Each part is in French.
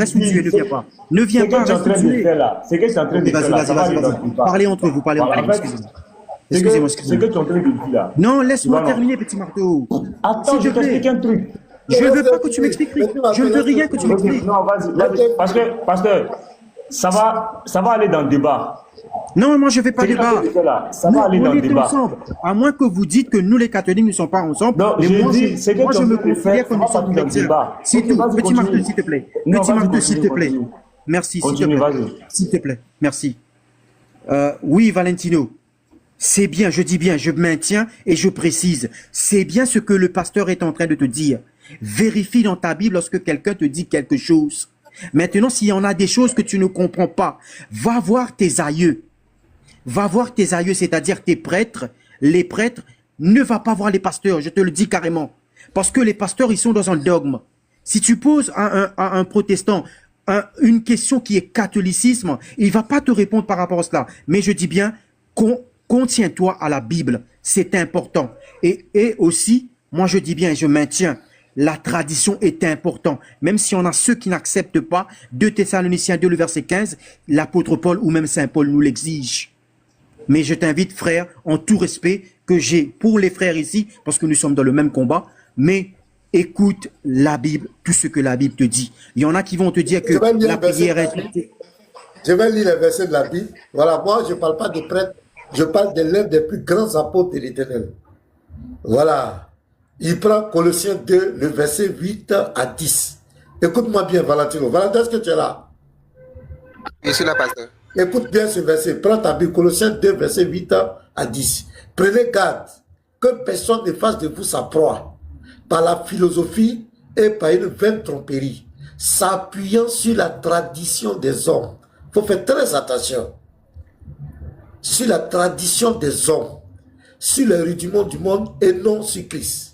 Reste où tu es, ne viens pas. Ne viens pas, reste où tu es. C'est que tu es en train de faire là. Vas-y. Parlez entre vous, parlez entre vous. Excusez-moi. C'est que tu es en train de dire là. Non, laisse-moi terminer, petit marteau. Attends, je t'explique un truc. Je ne veux pas que tu m'expliques. Je ne veux rien que tu m'expliques. Non, vas-y. Parce que ça va aller dans le débat. Non, moi je ne fais pas débat. Ça va aller dans le débat. Ensemble. À moins que vous dites que nous les catholiques ne sommes pas ensemble. Non, mais moi je me considère que nous sommes chrétiens. C'est tout. Petit marteau, s'il te plaît. Petit marteau, s'il te plaît. Merci, s'il te plaît. S'il te plaît. Merci. Oui, Valentino. C'est bien, je dis bien, je maintiens et je précise. C'est bien ce que le pasteur est en train de te dire. Vérifie dans ta Bible lorsque quelqu'un te dit quelque chose. Maintenant, s'il y en a des choses que tu ne comprends pas, va voir tes aïeux. Va voir tes aïeux, c'est-à-dire tes prêtres. Les prêtres, ne va pas voir les pasteurs, je te le dis carrément. Parce que les pasteurs, ils sont dans un dogme. Si tu poses à un protestant une question qui est catholicisme, il ne va pas te répondre par rapport à cela. Mais je dis bien, contiens-toi à la Bible, c'est important. Et aussi, moi je dis bien et je maintiens, la tradition est importante. Même si on a ceux qui n'acceptent pas, 2 Thessaloniciens 2, le verset 15, l'apôtre Paul ou même Saint Paul nous l'exige. Mais je t'invite, frère, en tout respect que j'ai pour les frères ici, parce que nous sommes dans le même combat, mais écoute la Bible, tout ce que la Bible te dit. Il y en a qui vont te dire que la prière est... Je vais lire les versets de la Bible. Voilà, moi je ne parle pas de prêtre, je parle de l'un des plus grands apôtres de l'Éternel. Voilà. Il prend Colossiens 2, le verset 8 à 10. Écoute-moi bien, Valentino. Valentino, est-ce que tu es là? Je suis là, pasteur. Écoute bien ce verset. Prends ta Bible, Colossiens 2, verset 8 à 10. Prenez garde que personne ne fasse de vous sa proie par la philosophie et par une vaine tromperie, s'appuyant sur la tradition des hommes. Il faut faire très attention. Sur la tradition des hommes, sur les rudiments du monde et non sur Christ.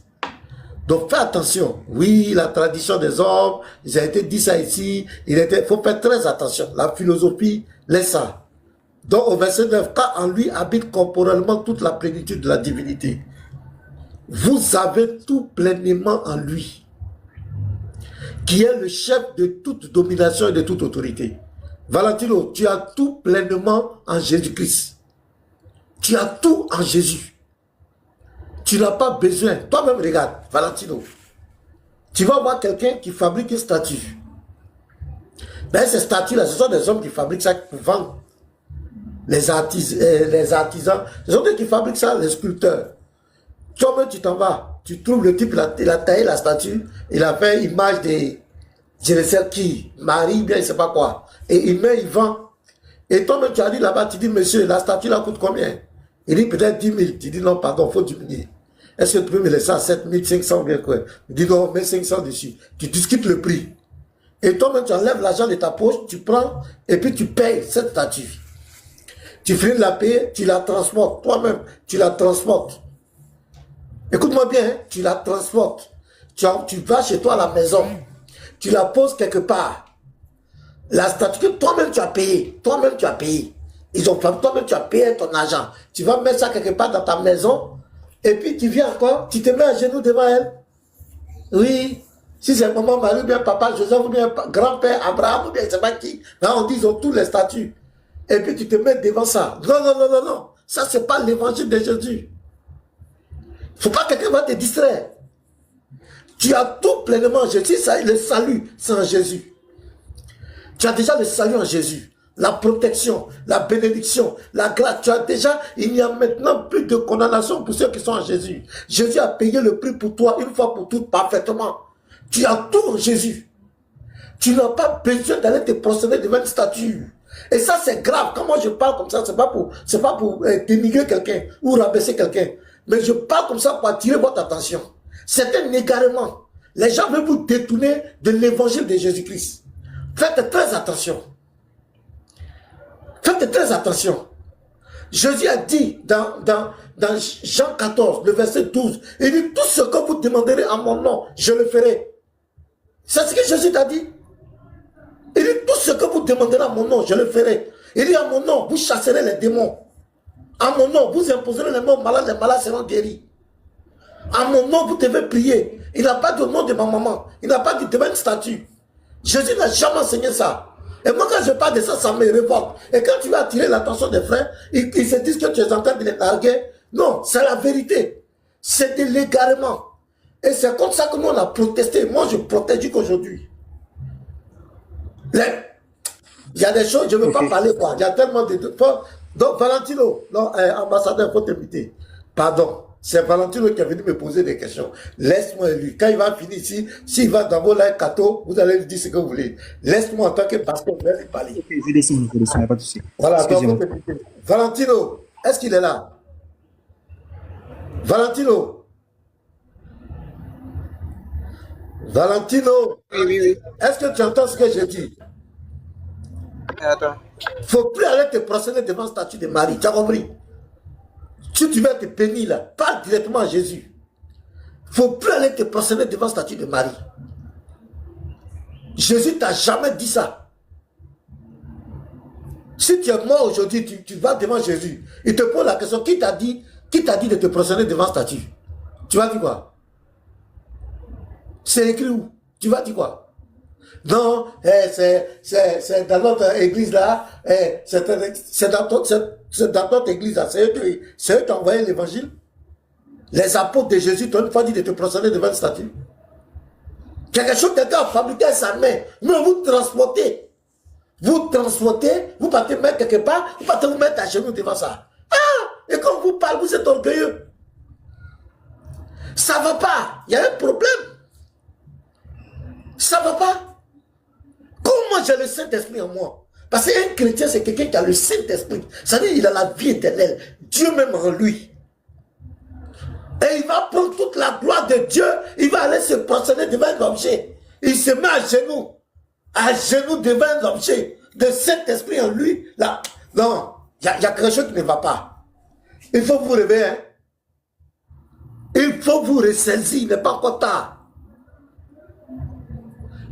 Donc fais attention. Oui, la tradition des hommes, j'ai été dit ça ici, il faut faire très attention. La philosophie, laisse ça. Donc au verset 9, car en lui habite corporellement toute la plénitude de la divinité. Vous avez tout pleinement en lui, qui est le chef de toute domination et de toute autorité. Valentino, tu as tout pleinement en Jésus-Christ. Tu as tout en Jésus. Tu n'as pas besoin. Toi-même, regarde, Valentino. Tu vas voir quelqu'un qui fabrique une statue. Ben, ces statues-là, ce sont des hommes qui fabriquent ça pour vendre. Les artisans. Ce sont eux qui fabriquent ça, les sculpteurs. Toi-même, tu t'en vas. Tu trouves le type, il a taillé la statue. Il a fait image de je ne sais qui, Marie, bien, je ne sais pas quoi. Et il met, il vend. Et toi-même, tu as dit là-bas, tu dis, monsieur, la statue là coûte combien? Il dit peut-être 10 000. Tu dis non, pardon, il faut diminuer. Est-ce que tu peux me laisser à 7 500 bien quoi? Il dit non, mets 500 dessus. Tu discutes le prix. Et toi-même, tu enlèves l'argent de ta poche, tu prends et puis tu payes cette statue. Tu finis de la payer, tu la transportes. Toi-même, tu la transportes. Écoute-moi bien, hein, tu la transportes. Tu vas chez toi à la maison. Tu la poses quelque part. La statue que toi-même tu as payé. Toi-même tu as payé. Toi-même tu as payé ton argent. Tu vas mettre ça quelque part dans ta maison. Et puis tu viens encore, tu te mets à genoux devant elle. Oui. Si c'est maman Marie, ou bien papa Joseph, ou bien grand-père Abraham, ou bien je ne sais pas qui. Là, on dit ils ont tous les statuts. Et puis tu te mets devant ça. Non, non, non, non, non. Ça, c'est pas l'évangile de Jésus. Il ne faut pas que quelqu'un va te distraire. Tu as tout pleinement en Jésus. Le salut, c'est en Jésus. Tu as déjà le salut en Jésus. La protection, la bénédiction, la grâce. Tu as déjà, il n'y a maintenant plus de condamnation pour ceux qui sont en Jésus. Jésus a payé le prix pour toi une fois pour toutes parfaitement. Tu as tout en Jésus. Tu n'as pas besoin d'aller te prosterner devant une statue. Et ça, c'est grave. Quand moi je parle comme ça, c'est pas pour dénigrer quelqu'un ou rabaisser quelqu'un. Mais je parle comme ça pour attirer votre attention. C'est un égarement. Les gens veulent vous détourner de l'évangile de Jésus-Christ. Faites très attention. Faites très attention. Jésus a dit dans Jean 14, le verset 12, il dit, tout ce que vous demanderez en mon nom, je le ferai. C'est ce que Jésus t'a dit. Il dit, tout ce que vous demanderez en mon nom, je le ferai. Il dit, en mon nom, vous chasserez les démons. En mon nom, vous imposerez les mots malades, les malades seront guéris. En mon nom, vous devez prier. Il n'a pas de nom de ma maman. Il n'a pas dit devant une statue. Jésus n'a jamais enseigné ça. Et moi, quand je parle de ça, ça me révolte. Et quand tu vas attirer l'attention des frères, ils se disent que tu es en train de les narguer. Non, c'est la vérité. C'est de l'égarement. Et c'est comme ça que nous, on a protesté. Moi, je protège jusqu'aujourd'hui. Il y a des choses, je ne veux pas parler, quoi. Il y a tellement de... Donc, Valentino, non, ambassadeur, il faut t'inviter. Pardon. C'est Valentino qui est venu me poser des questions. Laisse-moi lui. Quand il va finir ici, s'il va dans vos lives cadeaux, vous allez lui dire ce que vous voulez. Laisse-moi en tant que pasteur, je vais lui parler. Ok, je descends, il n'y a pas de souci. Voilà, Excusez-moi. Valentino, est-ce qu'il est là? Valentino. Valentino. Oui, oui, oui. Est-ce que tu entends ce que je dis? Attends. Il ne faut plus aller te prosterner devant la statue de Marie. Tu as compris? Si tu veux te bénir là, parle directement à Jésus. Il ne faut plus aller te prosterner devant la statue de Marie. Jésus t'a jamais dit ça. Si tu es mort aujourd'hui, tu vas devant Jésus. Il te pose la question, qui t'a dit de te prosterner devant la statue? Tu vas dire quoi? C'est écrit où? Tu vas dire quoi? Non, c'est dans notre église là, c'est dans notre église là, c'est eux qui ont envoyé l'évangile. Les apôtres de Jésus t'ont une fois dit de te prosterner devant une statue. Quelque chose que quelqu'un a fabriqué à sa main, mais vous transportez. Vous partez mettre quelque part, vous partez vous mettre à genoux devant ça. Ah! Et quand vous parlez, vous êtes orgueilleux. Ça ne va pas, il y a un problème. Ça ne va pas. Comment j'ai le Saint-Esprit en moi? Parce qu'un chrétien, c'est quelqu'un qui a le Saint-Esprit. Ça veut dire qu'il a la vie éternelle. Dieu même en lui. Et il va prendre toute la gloire de Dieu. Il va aller se prosterner devant un objet. Il se met à genoux devant un objet. De Saint-Esprit en lui. Là, non, il y a quelque chose qui ne va pas. Il faut vous réveiller. Hein? Il faut vous ressaisir. Il n'est pas encore tard.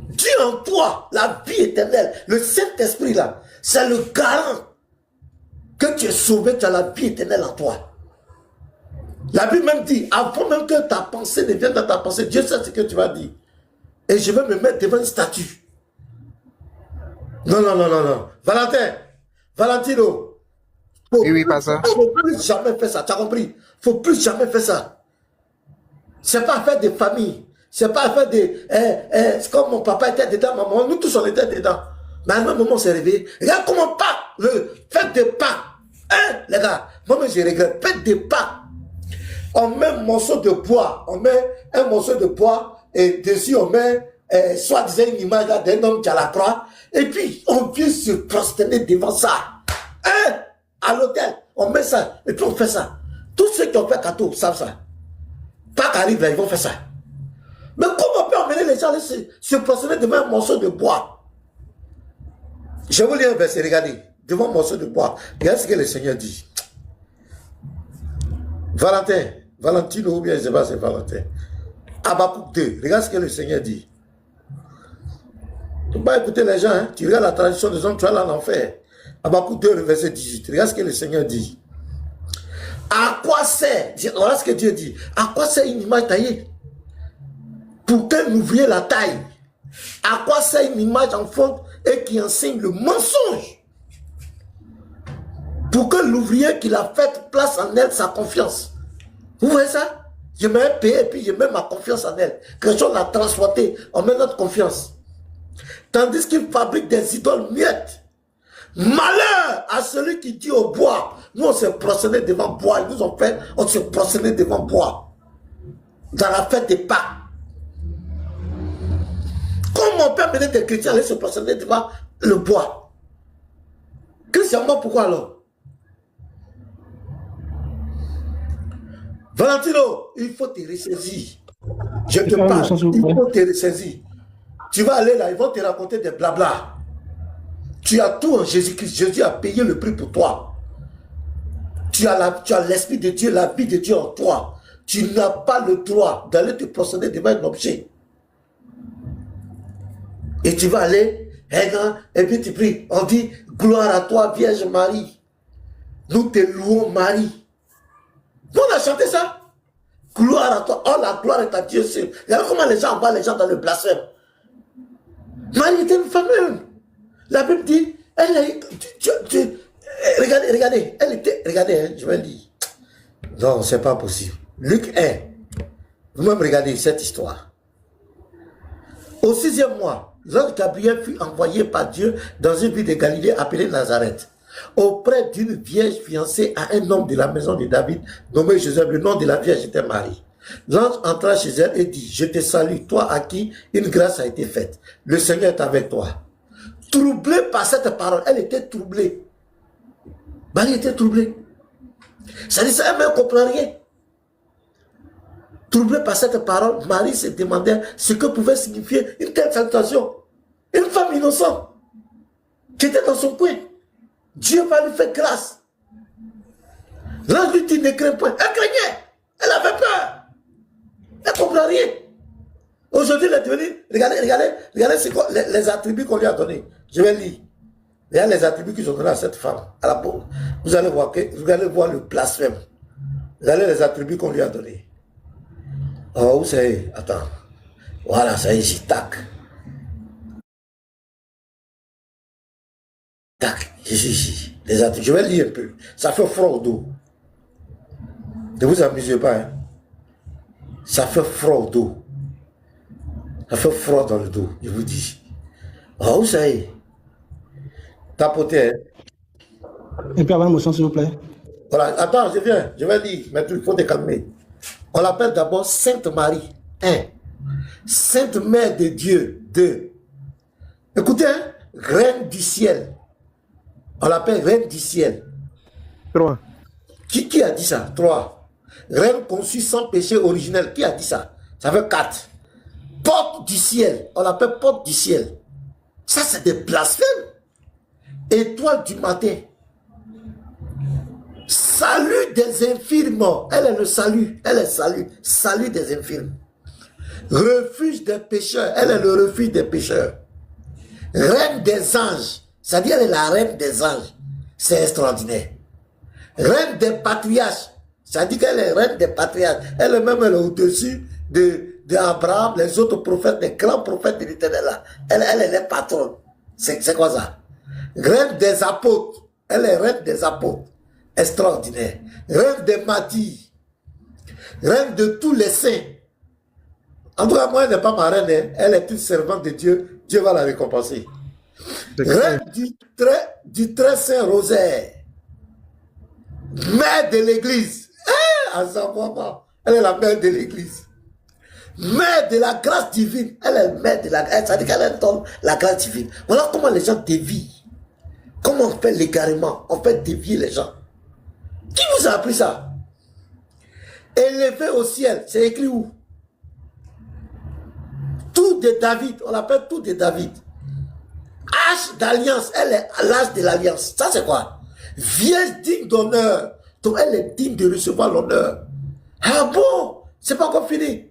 Dieu en toi, la vie éternelle, le Saint-Esprit là, c'est le garant que tu es sauvé, tu as la vie éternelle en toi. La Bible même dit, avant même que ta pensée ne vienne dans ta pensée, Dieu sait ce que tu vas dire. Et je vais me mettre devant une statue. Non. Valentino. Oui, pas ça. Il ne faut plus jamais faire ça, tu as compris? Il ne faut plus jamais faire ça. Ce n'est pas affaire de famille. C'est pas affaire de... c'est comme mon papa était dedans, maman, nous tous on était dedans. Mais à un moment on s'est réveillé. Regarde comment pas, faites des pas. Hein, les gars, moi-même je regrette, faites des pas. On met un morceau de bois, et dessus on met, soit-disant une image d'un homme qui a la croix, et puis on vient se prosterner devant ça. Hein, à l'hôtel, on met ça, et puis on fait ça. Tous ceux qui ont fait cadeau savent ça. Pas qu'arrive là, ils vont faire ça. Mais comment on peut emmener les gens à se prosterner devant un morceau de bois? Je vais vous lire un verset, regardez. Devant un morceau de bois. Regardez ce que le Seigneur dit. Valentino ou bien je ne sais pas, c'est Valentin. Habakkuk 2, regarde ce que le Seigneur dit. Tu ne peux pas écouter les gens, hein? Tu regardes la tradition des hommes, tu vas aller en enfer. Habakkuk 2, verset 18, regarde ce que le Seigneur dit. À quoi sert, voilà ce que Dieu dit, à quoi sert une image taillée? Pour qu'un ouvrier la taille. À quoi sert une image en fonte et qui enseigne le mensonge? Pour que l'ouvrier qui l'a faite place en elle sa confiance. Vous voyez ça? Je mets un payer et puis je mets ma confiance en elle. Quelque chose l'a transporté, on met notre confiance. Tandis qu'il fabrique des idoles miettes. Malheur à celui qui dit au bois. Nous on s'est prosterné devant bois. Ils nous ont fait, on s'est prosterné devant bois. Dans la fête des Pâques. Comment on peut amener des chrétiens à aller se prosterner devant le bois? Christianement, pourquoi alors? Valentino, il faut te ressaisir. Je te parle, il faut te ressaisir. Tu vas aller là, ils vont te raconter des blabla. Tu as tout en Jésus-Christ. Jésus a payé le prix pour toi. Tu as l'Esprit de Dieu, la vie de Dieu en toi. Tu n'as pas le droit d'aller te prosterner devant un objet. Et tu vas aller, et puis tu pries. On dit, gloire à toi, Vierge Marie. Nous te louons, Marie. Nous, on a chanté ça. Gloire à toi. Oh, la gloire est à Dieu seul. Regardez comment les gens envoient les gens dans le blasphème. Marie était une femme. La Bible dit, elle est, regardez, elle était, regardez, hein, je vais lire. Non, c'est pas possible. Luc 1, vous-même regardez cette histoire. Au 6e mois, l'ange Gabriel fut envoyé par Dieu dans une ville de Galilée appelée Nazareth, auprès d'une vierge fiancée à un homme de la maison de David, nommé Joseph. Le nom de la vierge était Marie. L'ange entra chez elle et dit, je te salue, toi à qui une grâce a été faite. Le Seigneur est avec toi. Troublée par cette parole, elle était troublée. Marie était troublée. Ça dit ça, elle ne comprend rien. Troublée par cette parole, Marie se demandait ce que pouvait signifier une telle salutation. Une femme innocente qui était dans son coin. Dieu va lui faire grâce. L'ange lui dit, ne crains point. Elle craignait. Elle avait peur. Elle ne comprend rien. Aujourd'hui, elle est devenue, regardez c'est quoi, les attributs qu'on lui a donnés. Je vais lire. Il y a les attributs qu'ils ont donnés à cette femme. À la pauvre. Vous allez voir le blasphème. Vous allez les attributs qu'on lui a donnés. Oh, où c'est? Attends. Voilà, ça y est ici. Tac. Tac. Ici. Les attributs. Je vais lire un peu. Ça fait froid au dos. Ne vous amusez pas. Hein? Ça fait froid au dos. Ça fait froid dans le dos, je vous dis. Oh, où ça y est? Tapotez. Hein? Et puis avoir une motion, s'il vous plaît. Voilà, attends, je viens, je vais lire, mais il faut te calmer. On l'appelle d'abord Sainte Marie, 1. Sainte Mère de Dieu, 2. Écoutez, hein? Reine du ciel. On l'appelle Reine du ciel. 3. Qui a dit ça? 3. Reine conçue sans péché originel. Qui a dit ça? Ça fait 4. Porte du ciel. On l'appelle porte du ciel. Ça, c'est des blasphèmes. Étoile du matin. Salut des infirmes. Elle est le salut. Elle est salut. Salut des infirmes. Refuge des pécheurs. Elle est le refuge des pécheurs. Reine des anges. C'est-à-dire, elle est la reine des anges. C'est extraordinaire. Reine des patriarches. C'est-à-dire qu'elle est reine des patriarches. Elle est même au-dessus d'Abraham, les autres prophètes, les grands prophètes de l'Éternel. Elle est la patronne. C'est quoi ça? Reine des apôtres. Elle est reine des apôtres. Extraordinaire. Reine des martyrs. Reine de tous les saints. En tout cas, moi, elle n'est pas ma reine. Hein. Elle est une servante de Dieu. Dieu va la récompenser. Reine du très saint rosaire. Mère de l'église. Elle est la mère de l'église. Mère de la grâce divine. Elle est mère de la grâce. Ça veut dire qu'elle donne la grâce divine. Voilà comment les gens dévient. Comment on fait l'égarement? On fait dévier les gens. Qui vous a appris ça? Élevé au ciel. C'est écrit où? Tout de David. On l'appelle tout de David. Hache d'alliance. Elle est à l'âge de l'alliance. Ça c'est quoi? Vierge digne d'honneur. Donc elle est digne de recevoir l'honneur. Ah bon? C'est pas encore fini.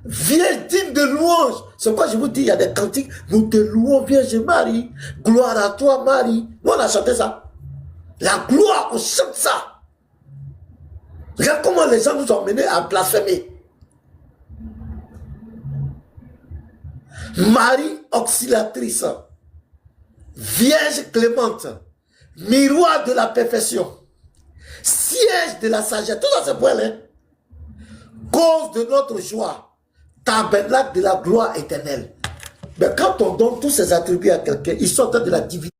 Vierge digne de louange. C'est pourquoi je vous dis, il y a des cantiques. Nous te louons, Vierge Marie. Gloire à toi, Marie. Nous, on a chanté ça. La gloire, on chante ça. Regarde comment les gens nous ont menés à blasphémer. Marie auxiliatrice. Vierge clémente. Miroir de la perfection. Siège de la sagesse. Tout ça, c'est pour elle. Hein? Cause de notre joie. Tabernacle de la gloire éternelle. Mais quand on donne tous ces attributs à quelqu'un, ils sortent de la divinité.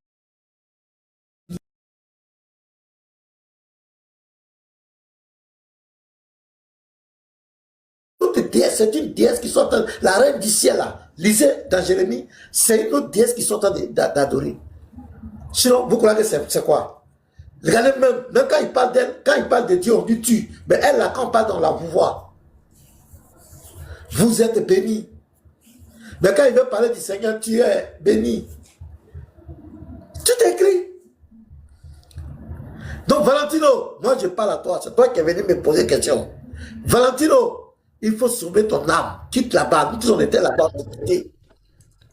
C'est une déesse qui sort de la reine du ciel là. Lisez dans Jérémie, c'est une autre déesse qui sort d'adorer. Sinon, vous croyez que c'est quoi? Regardez même quand il parle d'elle, quand il parle de Dieu, on dit tu. Mais elle là, quand on parle, on la voit. Vous êtes bénis. Mais quand il veut parler du Seigneur, tu es béni. Tout est écrit. Donc Valentino, moi je parle à toi, c'est toi qui es venu me poser question. Valentino, il faut sauver ton âme. Quitte là-bas. Nous tous on était là-bas. Il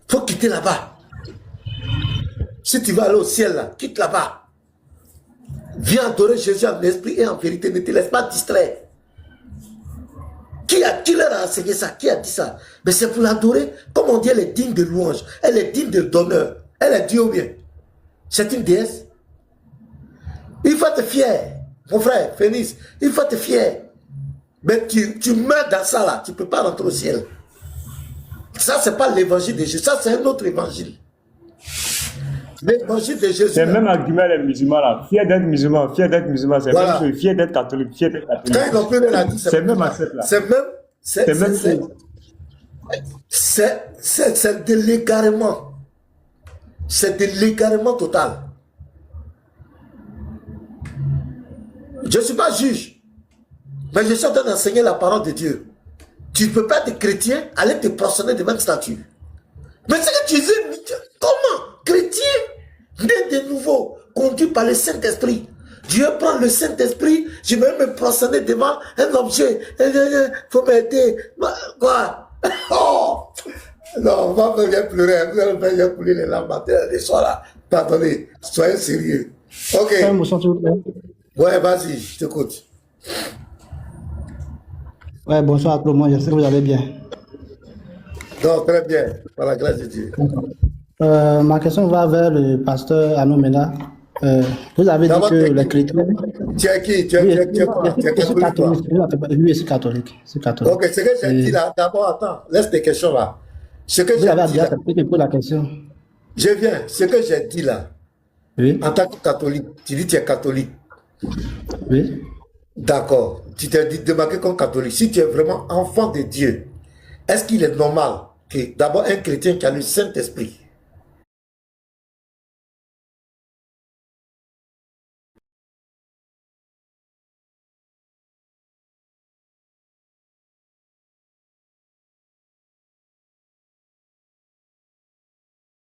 faut quitter là-bas. Si tu vas aller au ciel, là, quitte là-bas. Viens adorer Jésus en esprit et en vérité. Ne te laisse pas distraire. Qui leur a enseigné ça? Qui a dit ça? Mais c'est pour l'adorer. Comme on dit, elle est digne de louange. Elle est digne d'honneur. Elle est Dieu ou bien? C'est une déesse. Il faut être fier. Mon frère, Phénix, il faut être fier. Mais tu meurs dans ça là. Tu ne peux pas rentrer au ciel. Ça, ce n'est pas l'évangile de Jésus. Ça, c'est un autre évangile. L'évangile de Jésus. C'est même argument les musulmans là. Fier d'être musulman, fier d'être musulman, c'est Voilà. même chose. Fier d'être catholique, fier d'être catholique. Quand ils n'ont plus rien à dire, C'est même accepte là. c'est même. C'est de l'égarement. C'est de l'égarement total. Je ne suis pas juge. Mais je suis en train d'enseigner la parole de Dieu. Tu ne peux pas être chrétien, aller te prosterner devant une statue. Mais c'est que tu dis, comment? Chrétien, né de nouveau, conduit par le Saint-Esprit. Dieu prend le Saint-Esprit, je vais me prosterner devant un objet. Il faut m'aider. Quoi? Oh! Non, on va me faire pleurer. Vous allez me faire couler les larmes matin, les soirs là. Pardonnez, soyez sérieux. Ok. Fais une motion, s'il vous plaît. Ouais, vas-y, je t'écoute. Ouais, bonsoir à tout le monde, j'espère que vous allez bien. Non, très bien, par la grâce de Dieu. Ma question va vers le pasteur Anomena. Vous avez dit D'abord, que t'es les qui? chrétiens. Tu es qui? Tu Oui, es quoi? Tu es je suis catholique, toi? catholique. Lui, c'est catholique. C'est catholique. Ok, ce que j'ai dit là, d'abord, attends, laisse tes questions là. Ce que Vous j'ai avez dit déjà là, accepté pour la question. je viens, ce que j'ai dit là, Oui, en tant que catholique, tu dis que tu es catholique. oui. D'accord, tu t'es dit démarqué comme catholique. Si tu es vraiment enfant de Dieu, est-ce qu'il est normal que d'abord un chrétien qui a le Saint-Esprit,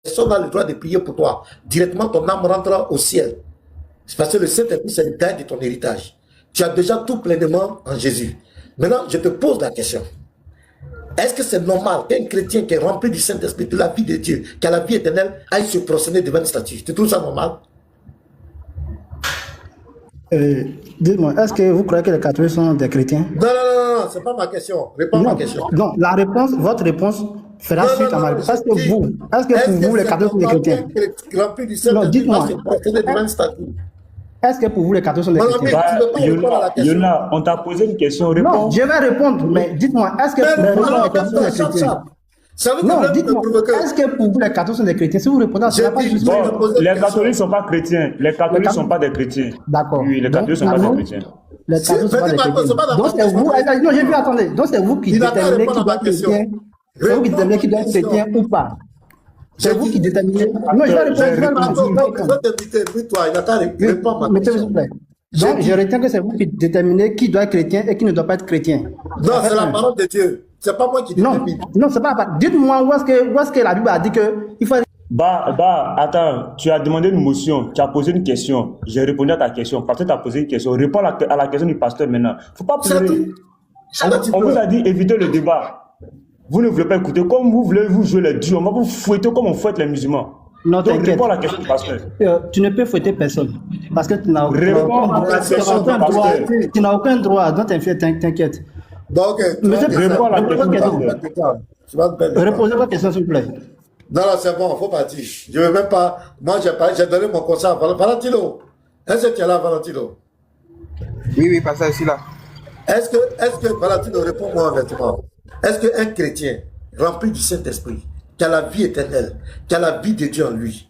personne n'a le droit de prier pour toi. Directement, ton âme rentre au ciel. C'est parce que le Saint-Esprit, c'est le gain de ton héritage. Tu as déjà tout pleinement en Jésus. Maintenant, je te pose la question. Est-ce que c'est normal qu'un chrétien qui est rempli du Saint-Esprit, de la vie de Dieu, qui a la vie éternelle, aille se prosterner devant une statue? Tu trouves ça normal? Dites-moi, est-ce que vous croyez que les catholiques sont des chrétiens? Non, c'est pas ma question. Réponds à ma question. Non, la réponse, votre réponse fera Non, suite non, à ma non, réponse. Est-ce je dis, que pour vous, les catholiques sont des chrétiens? Rempli du Non, Saint-Esprit, dites-moi. va se prosterner devant une statue. Est-ce que pour vous, les catholiques sont des Mon chrétiens? ami, tu ne peux pas répondre à la question. Yona, on t'a posé une question, Non, réponds. je vais répondre, mais dites-moi, est-ce que pour vous, les catholiques sont des chrétiens? Ça veut Non, dire que dites-moi, est-ce que pour vous, les catholiques sont des chrétiens? Si vous répondez à J'ai cela, pas dit, juste. bon, Bon, les catholiques ne sont pas chrétiens. Les catholiques ne sont pas des chrétiens. D'accord. Oui, les catholiques ne sont Donc, pas des alors, chrétiens. Les catholiques sont pas des Vas-y, Marco, c'est pas chrétiens. la Donc c'est question. vous, non, j'ai vu, attendez. Donc c'est vous qui Il n'a pas déterminez répondu qui à doit ma être question. chrétien. C'est vous qui déterminez qui doit être chrétien ou pas. C'est vous qui déterminez. Non, je vais répondre, je vais Marco, répondre. je vais t'inviter, puis-toi, il n'a qu'à répondre à ma Mettez-vous, s'il question. vous plaît. Donc, je retiens que c'est vous qui déterminez qui doit être chrétien et qui ne doit pas être chrétien. Non, c'est la parole de Dieu. C'est pas moi qui Non, détermine. non, c'est pas la parole. Dites-moi où est-ce que la Bible a dit qu'il faut. Attends, tu as demandé une motion, tu as posé une question, j'ai répondu à ta question, parce que tu as posé une question, réponds à la question du pasteur maintenant. Faut pas C'est pleurer. tout. On vous a dit évitez le débat. Vous ne voulez pas écouter, comme vous voulez vous jouer les dieux, on va vous fouetter comme on fouette les musulmans. Non, Donc t'inquiète. réponds à la question du pasteur. Tu ne peux fouetter personne. Parce que tu n'as Réponds à la question du pasteur. tu n'as aucun droit. Donc, t'inquiète. Bon, ok. Monsieur, réponds à la question du pasteur. Tu vas te perdre. Reposez votre question, s'il vous plaît. Non, c'est bon, il faut partir. Je ne veux même pas. Moi, j'ai donné mon conseil à Valentino. Est-ce que tu es là, Valentino? Oui, pasteur, je suis là. Est-ce que Valentino, réponds-moi honnêtement. Est-ce qu'un chrétien rempli du Saint-Esprit, qui a la vie éternelle, qui a la vie de Dieu en lui,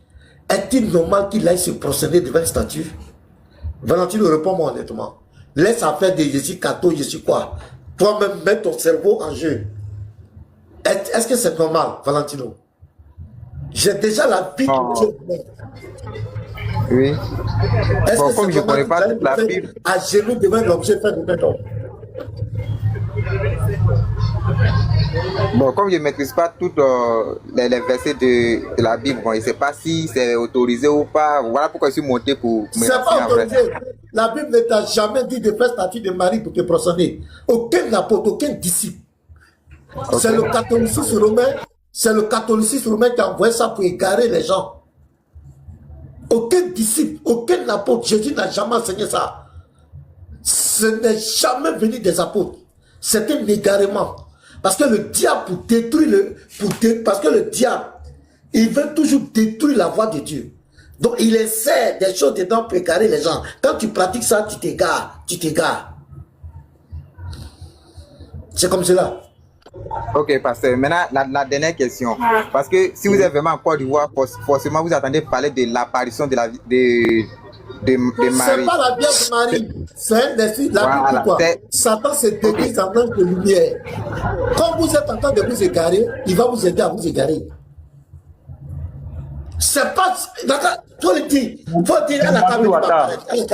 est-il normal qu'il aille se procéder devant une statue? Valentino, réponds-moi honnêtement. Laisse affaire de je suis catho, je suis quoi. Toi-même, mets ton cerveau en jeu. Est-ce que c'est normal, Valentino? J'ai déjà la vie de Dieu. Oui. Est-ce Bon, que comme c'est je connais normal pas d'aller la faire Bible. à genoux devant l'objet fait de béton? Bon, comme je ne maîtrise pas tous les versets de la Bible, bon, je ne sais pas si c'est autorisé ou pas. Voilà pourquoi je suis monté pour me C'est pas autorisé. La Bible ne t'a jamais dit de faire statue de Marie pour te prosterner. Aucun apôtre, aucun disciple. Okay. C'est le catholicisme romain. C'est le catholicisme romain qui a envoyé ça pour égarer les gens. Aucun disciple, aucun apôtre, Jésus n'a jamais enseigné ça. Ce n'est jamais venu des apôtres. C'est un égarement. Parce que le diable, parce que le diable, il veut toujours détruire la voie de Dieu. Donc, il essaie des choses dedans pour égarer les gens. Quand tu pratiques ça, tu t'égares. C'est comme cela. Ok, pasteur. Maintenant, la dernière question. Parce que si vous êtes vraiment en Côte d'Ivoire, forcément, vous attendez parler de l'apparition de Marie. C'est pas la Vierge Marie. C'est un esprit. La Bible, quoi. Satan se déguise en ange de lumière. Quand vous êtes en train de vous égarer, il va vous aider à vous égarer. C'est pas. D'accord, faut le dire. Faut dire, elle a qu'à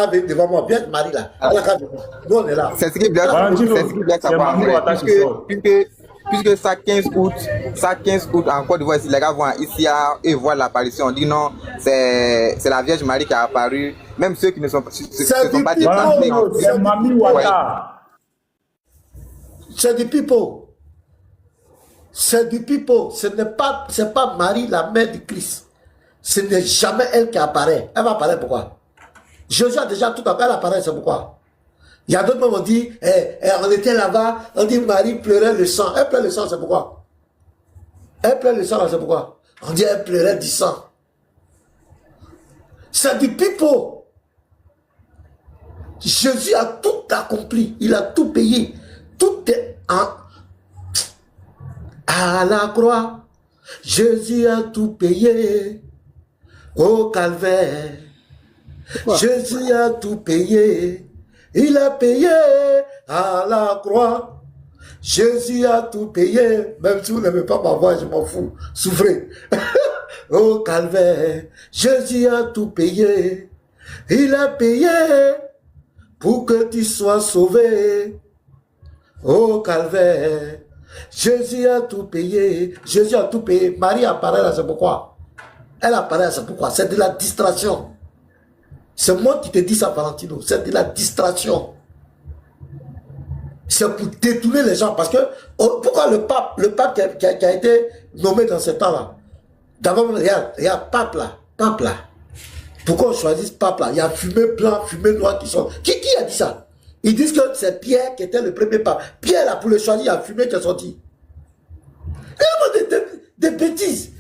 venir devant moi. Vierge Marie, là. Elle a qu'à venir. Nous, on est là. C'est ce qui bloque savoir. Puisque ça 15 août, en Côte d'Ivoire, les gars vont ici et voient l'apparition. On dit non, c'est la Vierge Marie qui a apparu. Même ceux qui ne sont, pas déplacés. C'est Mami Wata. C'est du pipeau. C'est du pipeau. C'est pas Marie, la mère du Christ. Ce n'est jamais elle qui apparaît. Elle va apparaître pourquoi? Jésus a déjà tout apparaît, elle apparaît, c'est pourquoi? Il y a d'autres moments, on dit, on était là-bas, on dit Marie pleurait le sang. Elle pleure le sang, c'est pourquoi? Elle pleure le sang, c'est pourquoi? On dit elle pleurait du sang. C'est du pipeau. Jésus a tout accompli. Il a tout payé. Tout est à la croix. Jésus a tout payé. Au calvaire. Jésus a tout payé. Il a payé à la croix. Jésus a tout payé. Même si vous n'aimez pas ma voix, je m'en fous. Souffrez. Au calvaire. Jésus a tout payé. Il a payé pour que tu sois sauvé. Au calvaire. Jésus a tout payé. Jésus a tout payé. Marie apparaît là, c'est pourquoi? Elle apparaît là, c'est pourquoi? C'est de la distraction. C'est moi qui te dis ça, Valentino. C'est de la distraction. C'est pour détourner les gens. Parce que, pourquoi le pape qui a été nommé dans ce temps-là? D'abord, regarde, pape là. Pourquoi on choisit pape là? Il y a fumée blanc, fumée noire qui sont. Qui a dit ça? Ils disent que c'est Pierre qui était le premier pape. Pierre là, pour le choisir, il y a fumée qui est sortie. Des bêtises.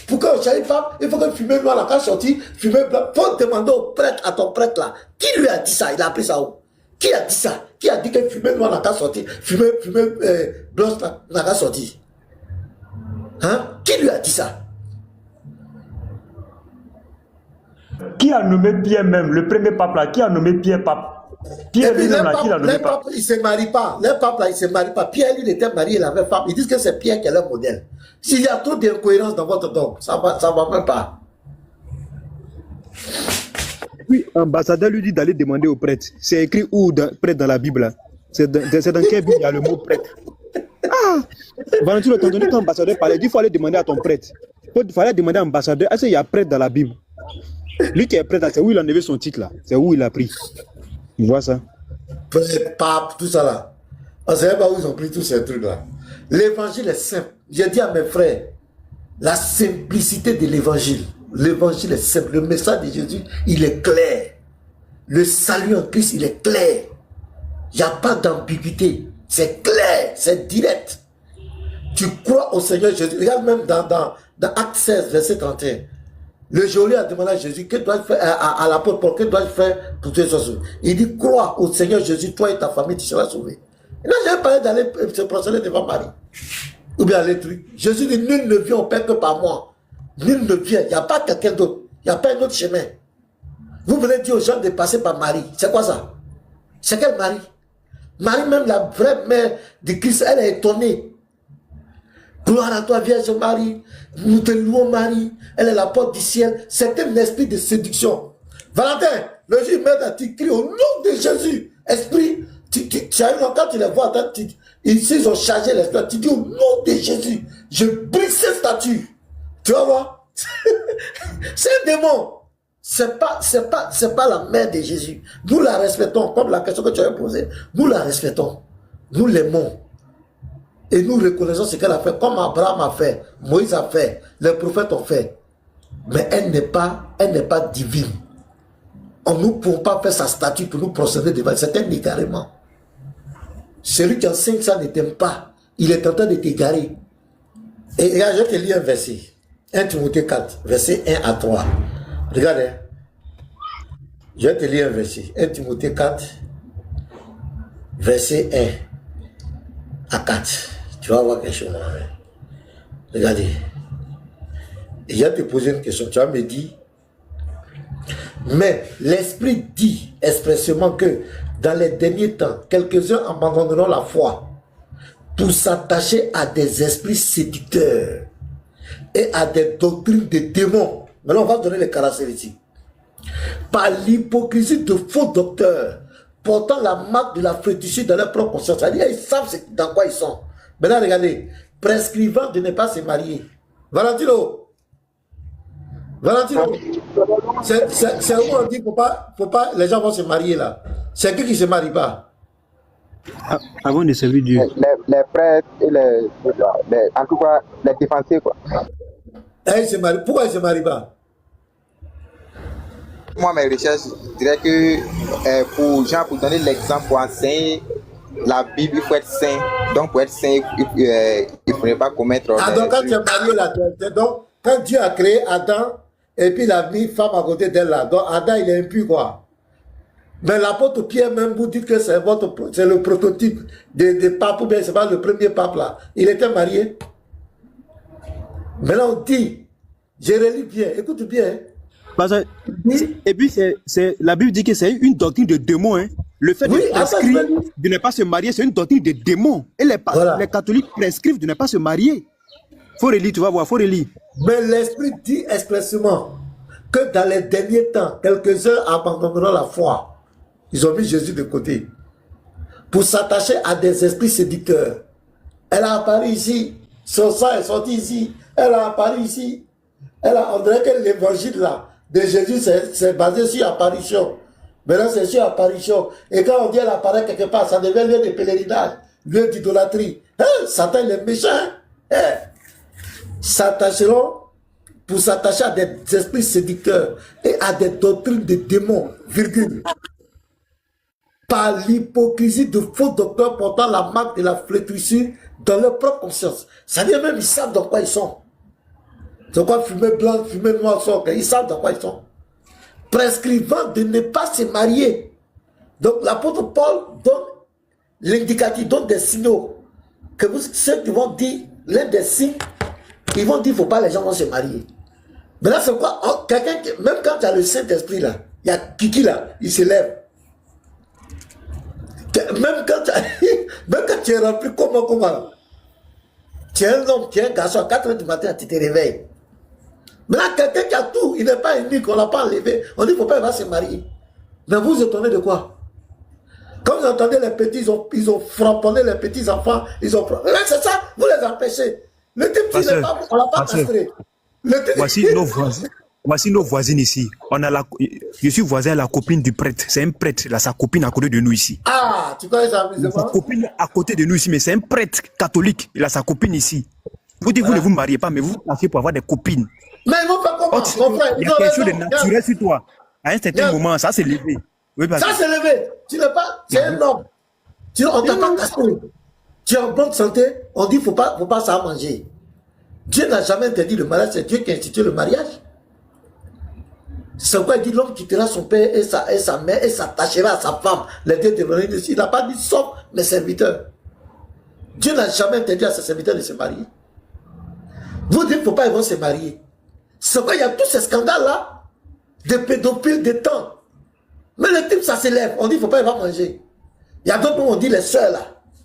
Pourquoi on choisit pape? Il faut que fumée noire là, quand sorti, fumée blanc. Il faut demander au prêtre, à ton prêtre là. Qui lui a dit ça? Il a appris ça où? Qui a dit ça? Qui a dit que fumée noire n'a qu'à sortir? Fumée blanche n'a qu'à sortir? Hein? Qui lui a dit ça? Qui a nommé Pierre même, le premier pape là? Qui a nommé Pierre pape? Pierre lui-même là, qui l'a nommé pape? Il ne se marie pas. Les papes là, il ne se marie pas. Pierre, lui, il était marié, il avait femme. Ils disent que c'est Pierre qui est leur modèle. S'il y a trop d'incohérences dans votre dogme, ça va même pas. Oui, ambassadeur lui dit d'aller demander au prêtre. C'est écrit où prêtre dans la Bible là? C'est dans quelle Bible il y a le mot prêtre? Ah! Valentino, t'as entendu quand l'ambassadeur parlait, il faut aller demander à ton prêtre. Il faut aller demander à l'ambassadeur, est-ce qu'il y a prêtre dans la Bible? Lui qui est prêtre, c'est où il a enlevé son titre là. C'est où il a pris. Tu vois ça? Prêtre, pape, tout ça là. On ne sait pas où ils ont pris tous ces trucs là. L'évangile est simple. J'ai dit à mes frères, la simplicité de l'évangile. L'évangile est simple. Le message de Jésus, il est clair. Le salut en Christ, il est clair. Il n'y a pas d'ambiguïté. C'est clair, c'est direct. Tu crois au Seigneur Jésus. Regarde même dans Acte 16, verset 31. Le geôlier a demandé à Jésus, que dois-je faire à l'apôtre Paul, que dois-je faire pour que tu sois sauvé? Il dit, crois au Seigneur Jésus, toi et ta famille, tu seras sauvé. Il n'a jamais parlé d'aller se prosterner devant Marie. Ou bien aller truc. Jésus dit, nul ne vient au Père que par moi. Nul ne vient. Il n'y a pas quelqu'un d'autre. Il n'y a pas un autre chemin. Vous venez dire aux gens de passer par Marie. C'est quoi ça? C'est quelle Marie? Marie, même la vraie mère de Christ, elle est étonnée. Gloire à toi, Vierge Marie. Nous te louons, Marie. Elle est la porte du ciel. C'est un esprit de séduction. Valentin, le jour où tu cries au nom de Jésus. Esprit, tu as eu quand tu les vois, ici ils ont chargé l'esprit. Tu dis au nom de Jésus, je brise cette statue. Tu vas voir? C'est un démon. C'est pas la mère de Jésus. Nous la respectons, comme la question que tu as posée. Nous la respectons. Nous l'aimons. Et nous reconnaissons ce qu'elle a fait, comme Abraham a fait, Moïse a fait, les prophètes ont fait. Mais elle n'est pas divine. Nous ne pouvons pas faire sa statue pour nous procéder devant. C'est un égarement. Celui qui enseigne ça ne t'aime pas. Il est en train de t'égarer. Et regarde, je te lis un verset. 1 Timothée 4, verset 1 à 3. Regarde, hein. Je te lis un verset. 1 Timothée 4, verset 1 à 4. Tu vas voir quelque chose. Hein. Regardez. Et je vais te poser une question. Tu vas me dire. Mais l'Esprit dit expressément que dans les derniers temps, quelques-uns abandonneront la foi pour s'attacher à des esprits séducteurs et à des doctrines de démons. Maintenant, on va donner les caractéristiques. Par l'hypocrisie de faux docteurs portant la marque de la flétrissure dans leur propre conscience. C'est-à-dire, ils savent dans quoi ils sont. Maintenant, regardez. Prescrivant de ne pas se marier. Valentino, c'est où on dit qu'il faut pas, les gens vont se marier là. C'est qui ne se marie pas? Avant de servir Dieu. Les prêtres et en tout cas, les défenseurs, quoi. Et ils se marient. Pourquoi ils ne se marient pas? Moi, mes recherches, je dirais que pour donner l'exemple, pour enseigner la Bible, il faut être saint. Donc, pour être saint, il ne faudrait pas commettre. Ah, donc quand tu es marié là, donc, quand Dieu a créé Adam, et puis il a mis femme à côté d'elle là, donc Adam il est impur quoi. Mais l'apôtre Pierre même vous dit que c'est le prototype de pape, ou bien c'est pas le premier pape là. Il était marié. Maintenant on dit, je relis bien, écoute bien. Parce que, et puis la Bible dit que c'est une doctrine de démons. Hein. Le fait de prescrire de ne pas se marier, c'est une doctrine de démons. Et les catholiques prescrivent de ne pas se marier. Faut relire, tu vas voir, faut relire. Mais l'Esprit dit expressément que dans les derniers temps, quelques-uns abandonneront la foi. Ils ont mis Jésus de côté pour s'attacher à des esprits séducteurs. Elle a apparu ici, son sang est sorti ici, elle a apparu ici. On dirait que l'évangile là de Jésus c'est basé sur apparition. Maintenant c'est sur apparition. Et quand on dit elle apparaît quelque part, ça devient lieu de pèlerinage, lieu d'idolâtrie. Hein? Satan il est méchant. Hein? S'attacheront pour s'attacher à des esprits séducteurs et à des doctrines de démons, virgule. Par l'hypocrisie de faux docteurs portant la marque de la flétrissure dans leur propre conscience. C'est-à-dire même ils savent dans quoi ils sont. C'est quoi fumer blanc, fumer noir, ils savent dans quoi ils sont. Prescrivant de ne pas se marier. Donc l'apôtre Paul donne l'indicatif, donne des signaux. Que ceux qui vont dire, l'un des signes, ils vont dire, il ne faut pas les gens vont se marier. Mais là, c'est quoi? Même quand tu as le Saint-Esprit là, il y a Kiki là, il se lève. Même quand tu es rempli, comment? Tu es un homme, tu es un garçon, à 4 h du matin, tu te réveilles. Maintenant, quelqu'un qui a tout, il n'est pas unique, on ne l'a pas enlevé, on dit, il ne faut pas, il va se marier. Mais vous vous étonnez de quoi? Quand vous entendez les petits, ils ont framponné les petits enfants, ils ont... Mais c'est ça, vous les empêchez. Le type, on ne l'a pas castré. Voici nos voisines ici. Je suis voisin à la copine du prêtre. C'est un prêtre, là, sa copine à côté de nous ici. Ah, tu connais ça, sa copine à côté de nous ici, mais c'est un prêtre catholique. Il a sa copine ici. Vous dites, vous ne vous mariez pas, mais vous vous pour avoir des copines. Mais ils vont faire comment? Il y a quelque chose de naturel sur toi. À un certain moment, ça s'est levé. Oui, ça s'est levé. Tu n'es pas, c'est un homme. On ne t'a pas castré. Tu es en bonne santé, on dit qu'il ne faut pas ça manger. Dieu n'a jamais interdit le mariage, c'est Dieu qui a institué le mariage. C'est pourquoi il dit l'homme quittera son père et sa mère et s'attachera à sa femme. Les deux deviendront une. Il n'a pas dit sauf mes serviteurs. Dieu n'a jamais interdit à ses serviteurs de se marier. Vous dites qu'il ne faut pas ils vont se marier. C'est pourquoi il y a tous ces scandales-là de pédophiles de temps. Mais le type, ça s'élève. On dit qu'il ne faut pas ils vont manger. Il y a d'autres où on dit les sœurs là.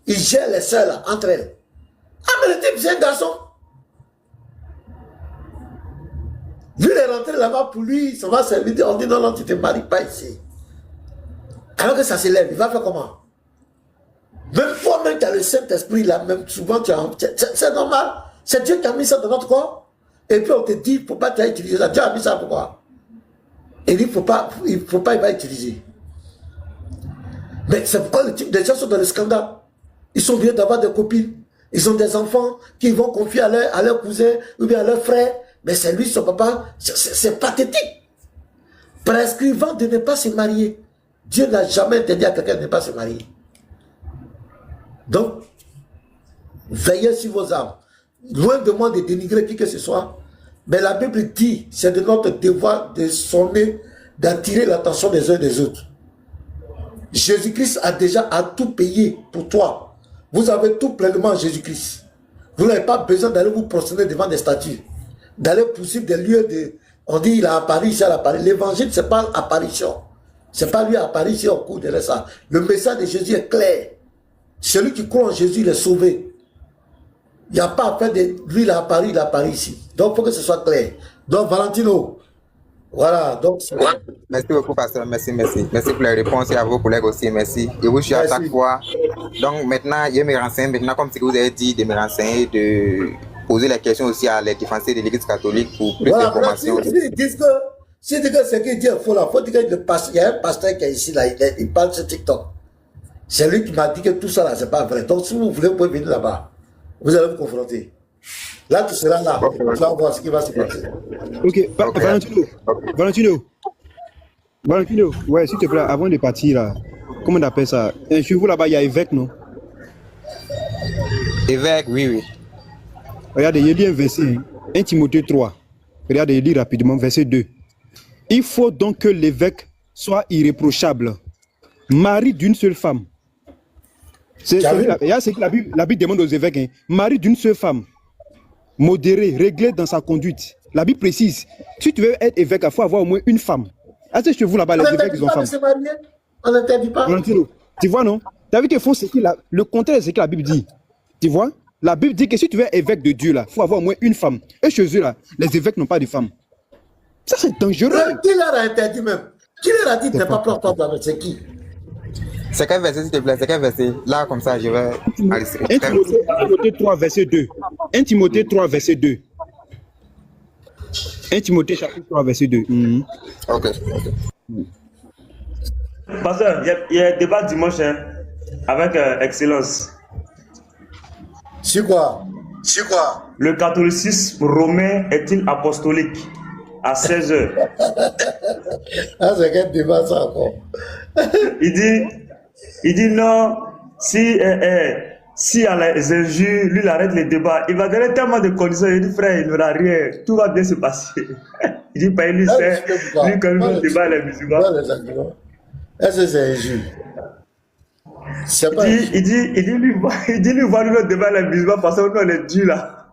Ils gèrent les sœurs là, entre elles. Ah, mais le type, c'est un garçon. Lui, il est rentré là-bas pour lui, ça va servir. On dit non, tu ne te maries pas ici. Alors que ça s'élève, il va faire comment? Même toi-même, tu as le Saint-Esprit là, même souvent, c'est normal. C'est Dieu qui a mis ça dans notre corps. Et puis on te dit, il ne faut pas utiliser ça. Dieu a mis ça pourquoi? Et il va utiliser. Mais c'est pourquoi les gens sont dans le scandale. Ils sont vieux d'avoir des copines. Ils ont des enfants qu'ils vont confier à leur cousin ou bien à leur frère. Mais c'est lui, son papa. C'est pathétique. Prescrivant de ne pas se marier. Dieu n'a jamais interdit à quelqu'un de ne pas se marier. Donc, veillez sur vos âmes. Loin de moi de dénigrer qui que ce soit, mais la Bible dit, c'est de notre devoir de sonner, d'attirer l'attention des uns des autres. Jésus-Christ a déjà tout payé pour toi. Vous avez tout pleinement en Jésus-Christ. Vous n'avez pas besoin d'aller vous prosterner devant des statues, d'aller poursuivre des lieux de... On dit il a apparu ici, il a apparu. L'évangile, ce n'est pas apparition. Ce n'est pas lui apparu ici au cours de ça. Le message de Jésus est clair. Celui qui croit en Jésus, il est sauvé. Il n'y a pas à faire de... Lui, il a apparu ici. Donc, il faut que ce soit clair. Donc, Valentino, voilà. Donc, merci beaucoup, pasteur. Merci pour les réponses et à vos collègues aussi. Merci. Et vous, je suis à chaque fois. Donc, maintenant, je me renseigne. Maintenant, comme ce que vous avez dit, de me renseigner, de poser les questions aussi à les défenseurs de l'Église catholique pour plus d'informations. Si disent que ce qu'il dit est faux, là, il faut dire qu'il y a un pasteur qui est ici, là, il parle sur TikTok. C'est lui qui m'a dit que tout ça, là, c'est pas vrai. Donc, si vous voulez, vous pouvez venir là-bas. Vous allez vous confronter. Là, tu seras là. Tu vas voir ce qui va se passer. Ok, Valentino, ouais, s'il te plaît, avant de partir, là, comment on appelle ça? Chez vous, là-bas, il y a évêque, non? Évêque, oui. Regardez, il y a un verset, 1 Timothée 3. Regardez, il dit rapidement, verset 2. Il faut donc que l'évêque soit irréprochable, mari d'une seule femme. C'est ce que la Bible demande aux évêques, hein. Mari d'une seule femme, modéré, réglé dans sa conduite. La Bible précise, si tu veux être évêque, il faut avoir au moins une femme. Est-ce que chez vous là-bas, les évêques, ils ont femme? On n'interdit pas. Tu vois, non? Tu as vu qu'ils font ce que le contraire, c'est ce que la Bible dit. Tu vois? La Bible dit que si tu veux être évêque de Dieu, il faut avoir au moins une femme. Et chez eux, là, les évêques n'ont pas de femmes. Ça, c'est dangereux. Qui leur a interdit même? Qui leur a dit que tu n'es pas propre? C'est qui? C'est quel verset, s'il te plaît? C'est quel verset? Là, comme ça, je vais... 1 Timothée 3, verset 2. 1 Timothée 3, verset 2. 1 Timothée chapitre 3, verset 2. Ok. Pasteur, il y a un débat dimanche avec Excellence. Sur quoi? Le catholicisme romain est-il apostolique? À 16h. Ah, c'est quel débat ça encore? Il dit non, si à les injures, lui il arrête les débats, il va donner tellement de conditions, il dit frère, il n'aura rien, tout va bien se passer. Il dit pas, lui c'est, lui quand il débat les musulmans. Est-ce que c'est injure? Il dit lui voir le débat les musulmans parce que nous on est durs là.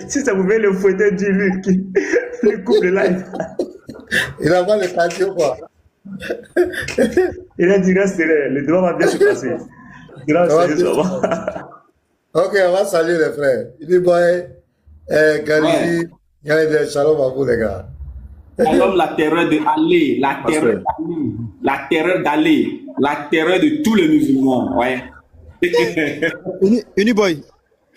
Si ça pouvait le fouetter, dit lui qui lui coupe le live. Il a pas le cadio quoi. Il a dit reste le débat va bien se passer. Ok, on va saluer les frères. Il dit boy, Garizi, il y a des shalom à vous les gars. Alors la terreur d'aller, la terreur de tous les musulmans, ouais. Uniboy.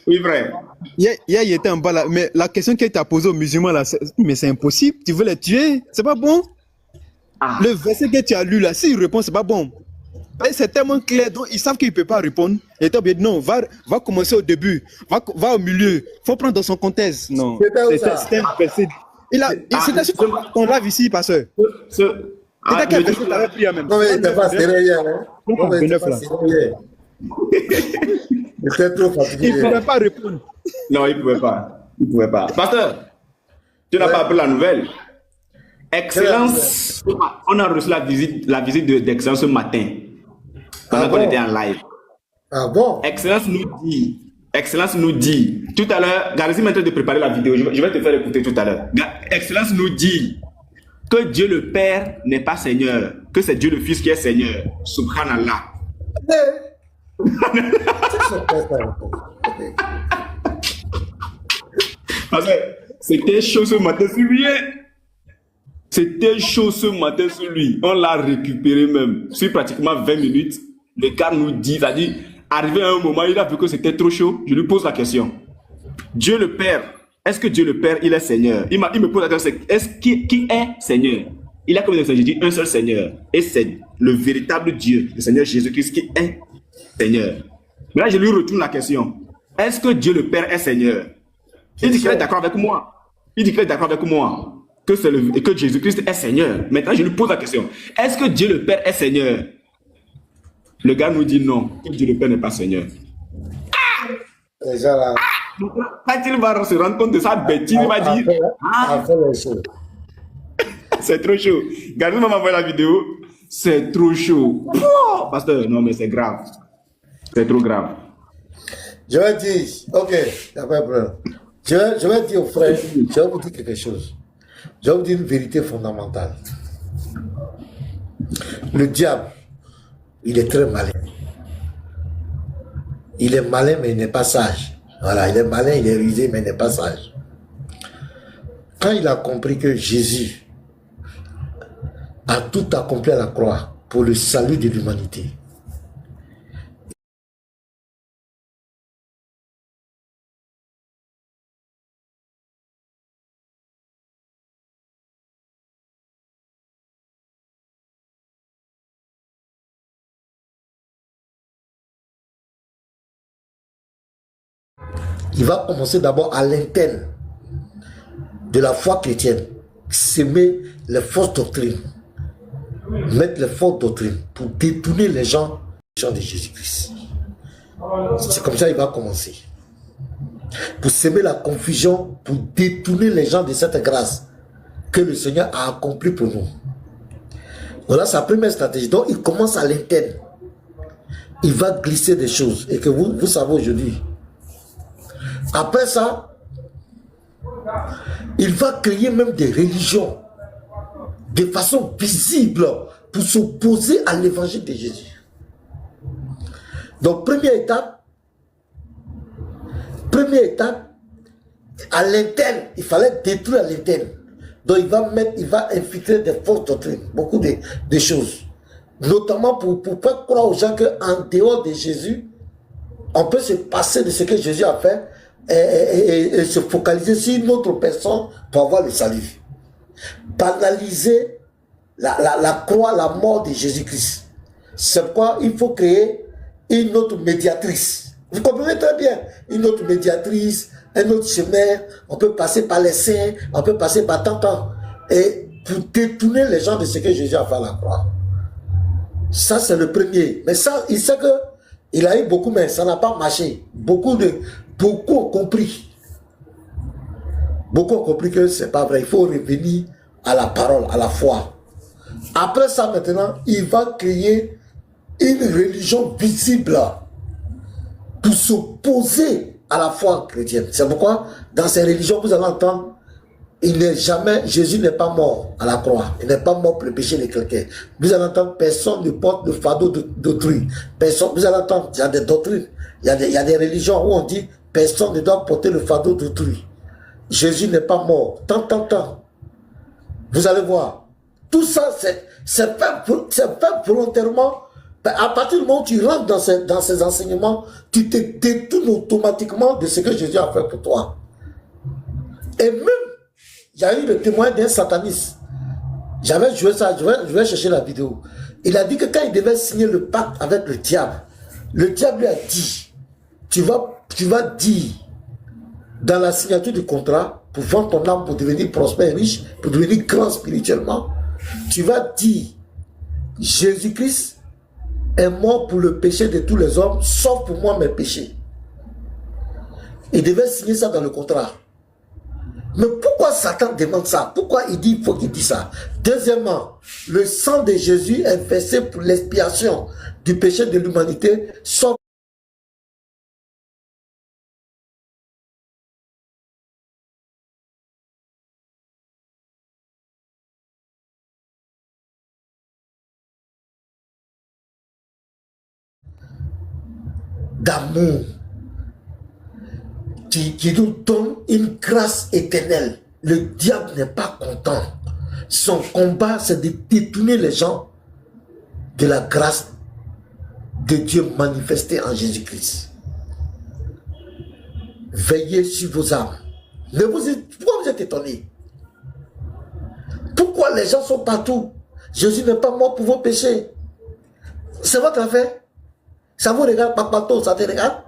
Oui, frère. Hier, il était en bas là, mais la question qu'il t'a posée aux musulmans là, mais c'est impossible, tu veux les tuer, c'est pas bon. Le verset que tu as lu là, s'il répond, c'est pas bon. C'est tellement clair, donc ils savent qu'il ne peut pas répondre. Et tu as dit non, va commencer au début, va au milieu, faut prendre dans son contexte. Non, c'était un verset. C'était sur ton live ici, pasteur. C'était quel verset tu avais pris même? Non, mais il n'était pas sérieux hier. Il était trop fatigué. Il ne pouvait pas répondre. Non, il ne pouvait pas. Pasteur, tu n'as pas appris la nouvelle. Excellence, on a reçu la visite d'Excellence ce matin, pendant qu'on était en live. Ah bon? Excellence nous dit, tout à l'heure, Garizi est en train de préparer la vidéo, je vais te faire écouter tout à l'heure. Excellence nous dit que Dieu le Père n'est pas Seigneur, que c'est Dieu le Fils qui est Seigneur. Subhanallah. Parce que c'était chaud ce matin sur lui. C'était chaud ce matin sur lui. On l'a récupéré même. Sur pratiquement 20 minutes, le gars nous dit, c'est-à-dire, arrivé à un moment, il a vu que c'était trop chaud. Je lui pose la question. Dieu le Père, est-ce que Dieu le Père, il est Seigneur? Il me pose la question, qui est Seigneur? Il a comme j'ai dit, un seul Seigneur. Et c'est le véritable Dieu, le Seigneur Jésus-Christ, qui est Seigneur. Mais là, je lui retourne la question. Est-ce que Dieu le Père est Seigneur? Il dit qu'il est d'accord avec moi. Que Jésus-Christ est Seigneur. Maintenant, je lui pose la question. Est-ce que Dieu le Père est Seigneur? Le gars nous dit non, que Dieu le Père n'est pas Seigneur. Les gens là. Quand il va se rendre compte de sa bêtise, il va dire c'est trop chaud. Gardez m'a envoyé la vidéo. C'est trop chaud. Oh, pasteur, non, mais c'est grave. C'est trop grave. Je vais dire, ok, il n'y a pas de problème. Je vais dire aux frères, je vais vous dire quelque chose. Je vais vous dire une vérité fondamentale. Le diable, il est très malin. Il est malin, mais il n'est pas sage. Voilà, il est malin, il est rusé, mais il n'est pas sage. Quand il a compris que Jésus a tout accompli à la croix pour le salut de l'humanité, il va commencer d'abord à l'interne de la foi chrétienne, s'aimer les fausses doctrines, mettre les fausses doctrines pour détourner les gens de Jésus-Christ. C'est comme ça qu'il va commencer. Pour s'aimer la confusion, pour détourner les gens de cette grâce que le Seigneur a accomplie pour nous. Voilà sa première stratégie. Donc il commence à l'interne. Il va glisser des choses et que vous savez aujourd'hui. Après ça, il va créer même des religions de façon visible pour s'opposer à l'évangile de Jésus. Donc première étape, à l'interne, il fallait détruire à l'interne. Donc il va infiltrer des fausses doctrines, beaucoup de choses. Notamment pour faire croire aux gens qu'en dehors de Jésus, on peut se passer de ce que Jésus a fait et se focaliser sur une autre personne pour avoir le salut. Banaliser la croix, la mort de Jésus-Christ. C'est pourquoi il faut créer une autre médiatrice. Vous comprenez très bien. Une autre médiatrice, un autre chemin. On peut passer par les saints, on peut passer par tant. Et pour détourner les gens de ce que Jésus a fait à la croix. Ça, c'est le premier. Mais ça, il sait que il a eu beaucoup, mais ça n'a pas marché. Beaucoup ont compris. Beaucoup ont compris que c'est pas vrai. Il faut revenir à la parole, à la foi. Après ça, maintenant, il va créer une religion visible pour s'opposer à la foi chrétienne. C'est pourquoi, dans ces religions, vous allez entendre, Jésus n'est pas mort à la croix. Il n'est pas mort pour le péché de quelqu'un. Vous allez entendre, personne ne porte le fardeau d'autrui. Vous allez entendre, il y a des doctrines, il y a des religions où on dit, personne ne doit porter le fardeau d'autrui. Jésus n'est pas mort. Tant. Vous allez voir. Tout ça, c'est fait volontairement. À partir du moment où tu rentres dans ces enseignements, tu te détournes automatiquement de ce que Jésus a fait pour toi. Et même, il y a eu le témoin d'un sataniste. J'avais joué ça, je vais chercher la vidéo. Il a dit que quand il devait signer le pacte avec le diable lui a dit, tu vas dire dans la signature du contrat, pour vendre ton âme, pour devenir prospère et riche, pour devenir grand spirituellement, tu vas dire, Jésus-Christ est mort pour le péché de tous les hommes, sauf pour moi mes péchés. Il devait signer ça dans le contrat. Mais pourquoi Satan demande ça? Pourquoi il dit, il faut qu'il dise ça? Deuxièmement, le sang de Jésus est versé pour l'expiation du péché de l'humanité, sauf d'amour qui nous donne une grâce éternelle. Le diable n'est pas content. Son combat, c'est de détourner les gens de la grâce de Dieu manifestée en Jésus-Christ. Veillez sur vos âmes. Pourquoi vous êtes étonnés? Pourquoi les gens sont partout? Jésus n'est pas mort pour vos péchés. C'est votre affaire. Ça vous regarde, Papato, ça te regarde?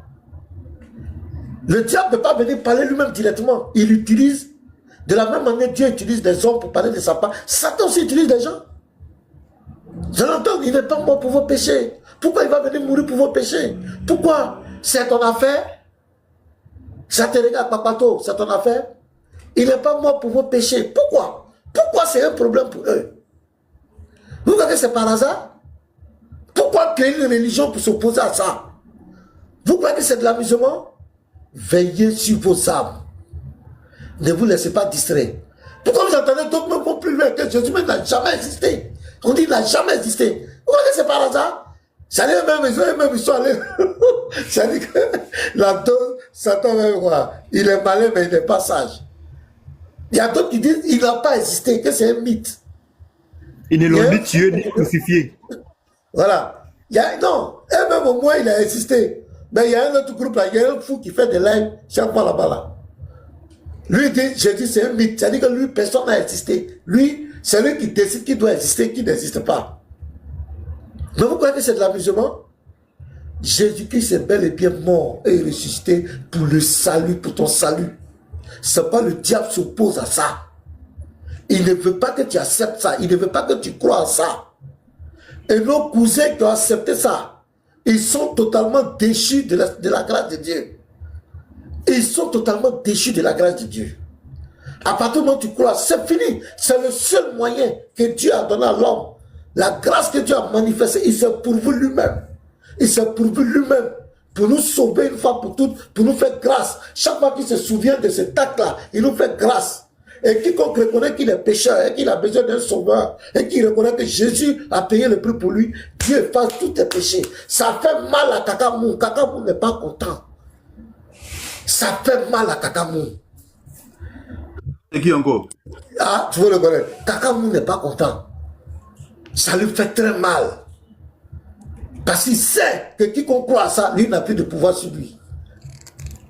Le diable ne peut pas venir parler lui-même directement. Il utilise, de la même manière Dieu utilise des hommes pour parler de sa part. Satan aussi utilise des gens. Je l'entends, il n'est pas mort pour vos péchés. Pourquoi il va venir mourir pour vos péchés? Pourquoi? C'est ton affaire. Ça te regarde, Papato, c'est ton affaire. Il n'est pas mort pour vos péchés. Pourquoi? Pourquoi c'est un problème pour eux? Vous croyez que c'est par hasard? Pourquoi créer une religion pour s'opposer à ça? Vous croyez que c'est de l'amusement? Veillez sur vos âmes. Ne vous laissez pas distraire. Pourquoi vous entendez d'autres même vont plus loin que Jésus même n'a jamais existé? On dit qu'il n'a jamais existé. Vous croyez que c'est par hasard? Ça dit même ils sont allés. Ça dit que la dose, Satan même quoi. Il est malin mais il n'est pas sage. Il y a d'autres qui disent qu'il n'a pas existé, que c'est un mythe. Ils ne l'ont ni tué ni crucifié. Voilà. Non, et même au moins il a existé. Mais il y a un autre groupe là, il y a un fou qui fait des lives chaque fois là-bas là. Lui dit, Jésus c'est un mythe. C'est-à-dire que lui, personne n'a existé. Lui, c'est lui qui décide qui doit exister, qui n'existe pas. Mais vous croyez que c'est de l'amusement? Jésus-Christ est bel et bien mort et ressuscité pour le salut, pour ton salut. C'est pas le diable s'oppose à ça. Il ne veut pas que tu acceptes ça. Il ne veut pas que tu crois à ça. Et nos cousins qui ont accepté ça, ils sont totalement déchus de la grâce de Dieu. Ils sont totalement déchus de la grâce de Dieu. À partir du moment où tu crois, c'est fini. C'est le seul moyen que Dieu a donné à l'homme. La grâce que Dieu a manifestée, il s'est pourvu lui-même. Il s'est pourvu lui-même pour nous sauver une fois pour toutes, pour nous faire grâce. Chaque fois qu'il se souvient de cet acte-là, il nous fait grâce. Et quiconque reconnaît qu'il est pécheur et qu'il a besoin d'un sauveur et qu'il reconnaît que Jésus a payé le prix pour lui, Dieu efface tous tes péchés. Ça fait mal à Kakamou. Kakamou n'est pas content. Ça fait mal à Kakamou. Et qui encore? Ah, tu veux le connaître. Kakamou n'est pas content. Ça lui fait très mal. Parce qu'il sait que quiconque croit à ça, lui n'a plus de pouvoir sur lui.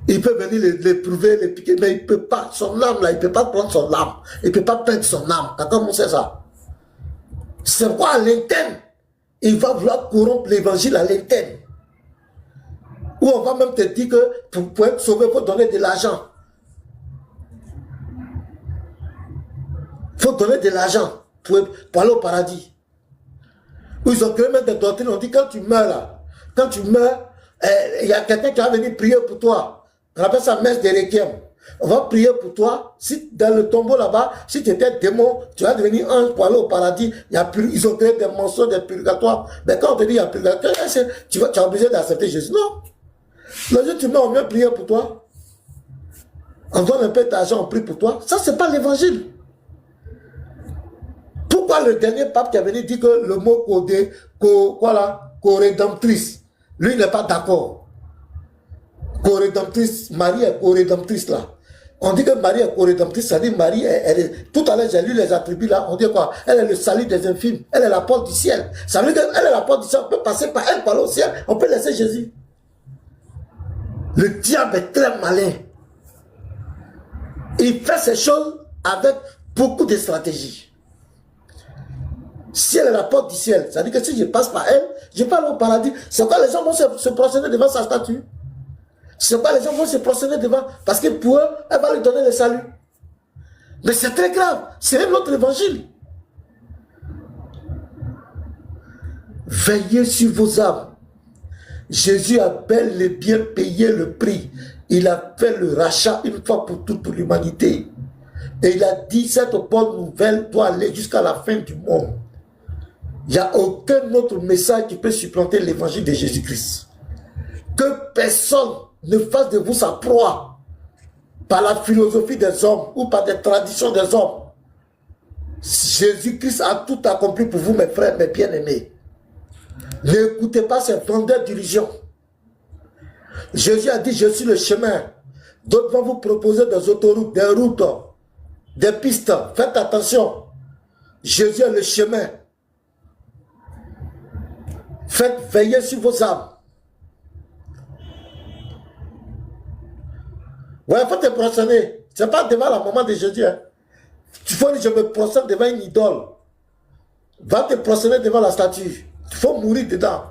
Il peut venir l'éprouver, les piquer, mais il ne peut pas. Son âme, là, il ne peut pas prendre son âme. Il ne peut pas perdre son âme. Kakamou sait ça. C'est quoi à l'interne? Il va vouloir corrompre l'évangile à l'interne. Ou on va même te dire que pour être sauvé, il faut donner de l'argent. Il faut donner de l'argent pour aller au paradis. Où ils ont créé même des doctrines, on dit quand tu meurs là, quand tu meurs, il y a quelqu'un qui va venir prier pour toi. On appelle ça messe de requiem. On va prier pour toi. Si dans le tombeau là-bas, si tu étais démon, tu vas devenir ange pour aller au paradis. Ils ont créé des mensonges, des purgatoires. Mais quand on te dit il y a purgatoire, tu es obligé d'accepter Jésus. Non. Le jour où tu meurs, on vient prier pour toi. On donne un peu d'argent, on prie pour toi. Ça, c'est pas l'évangile. Pourquoi le dernier pape qui est venu dit que le mot co-rédemptrice, lui il n'est pas d'accord. Co-rédemptrice, Marie est co-rédemptrice là. On dit que Marie est co-rédemptrice, ça dit Marie, elle est, tout à l'heure j'ai lu les attributs là, on dit quoi? Elle est le salut des infimes, elle est la porte du ciel. Ça veut dire qu'elle est la porte du ciel, on peut passer par elle pour aller au ciel, on peut laisser Jésus. Le diable est très malin. Il fait ces choses avec beaucoup de stratégies. Si elle est la porte du ciel, ça veut dire que si je passe par elle, je peux aller au paradis. C'est quoi les gens vont se prosterner devant sa statue? C'est quoi les gens vont se prosterner devant? Parce que pour eux, elle va lui donner le salut. Mais c'est très grave. C'est un autre évangile. Veillez sur vos âmes. Jésus a bel et bien payé le prix. Il a fait le rachat une fois pour toutes pour l'humanité. Et il a dit, cette bonne nouvelle doit aller jusqu'à la fin du monde. Il n'y a aucun autre message qui peut supplanter l'évangile de Jésus-Christ. Que personne ne fasse de vous sa proie par la philosophie des hommes ou par des traditions des hommes. Jésus-Christ a tout accompli pour vous, mes frères, mes bien-aimés. N'écoutez pas ces vendeurs d'illusions. Jésus a dit, je suis le chemin. D'autres vont vous proposer des autoroutes, des routes, des pistes. Faites attention. Jésus est le chemin. Faites veiller sur vos âmes. Ouais, il faut te prosterner. Ce n'est pas devant la maman de Jésus. Hein. Tu faut dire, je me prosterne devant une idole. Va te prosterner devant la statue. Il faut mourir dedans.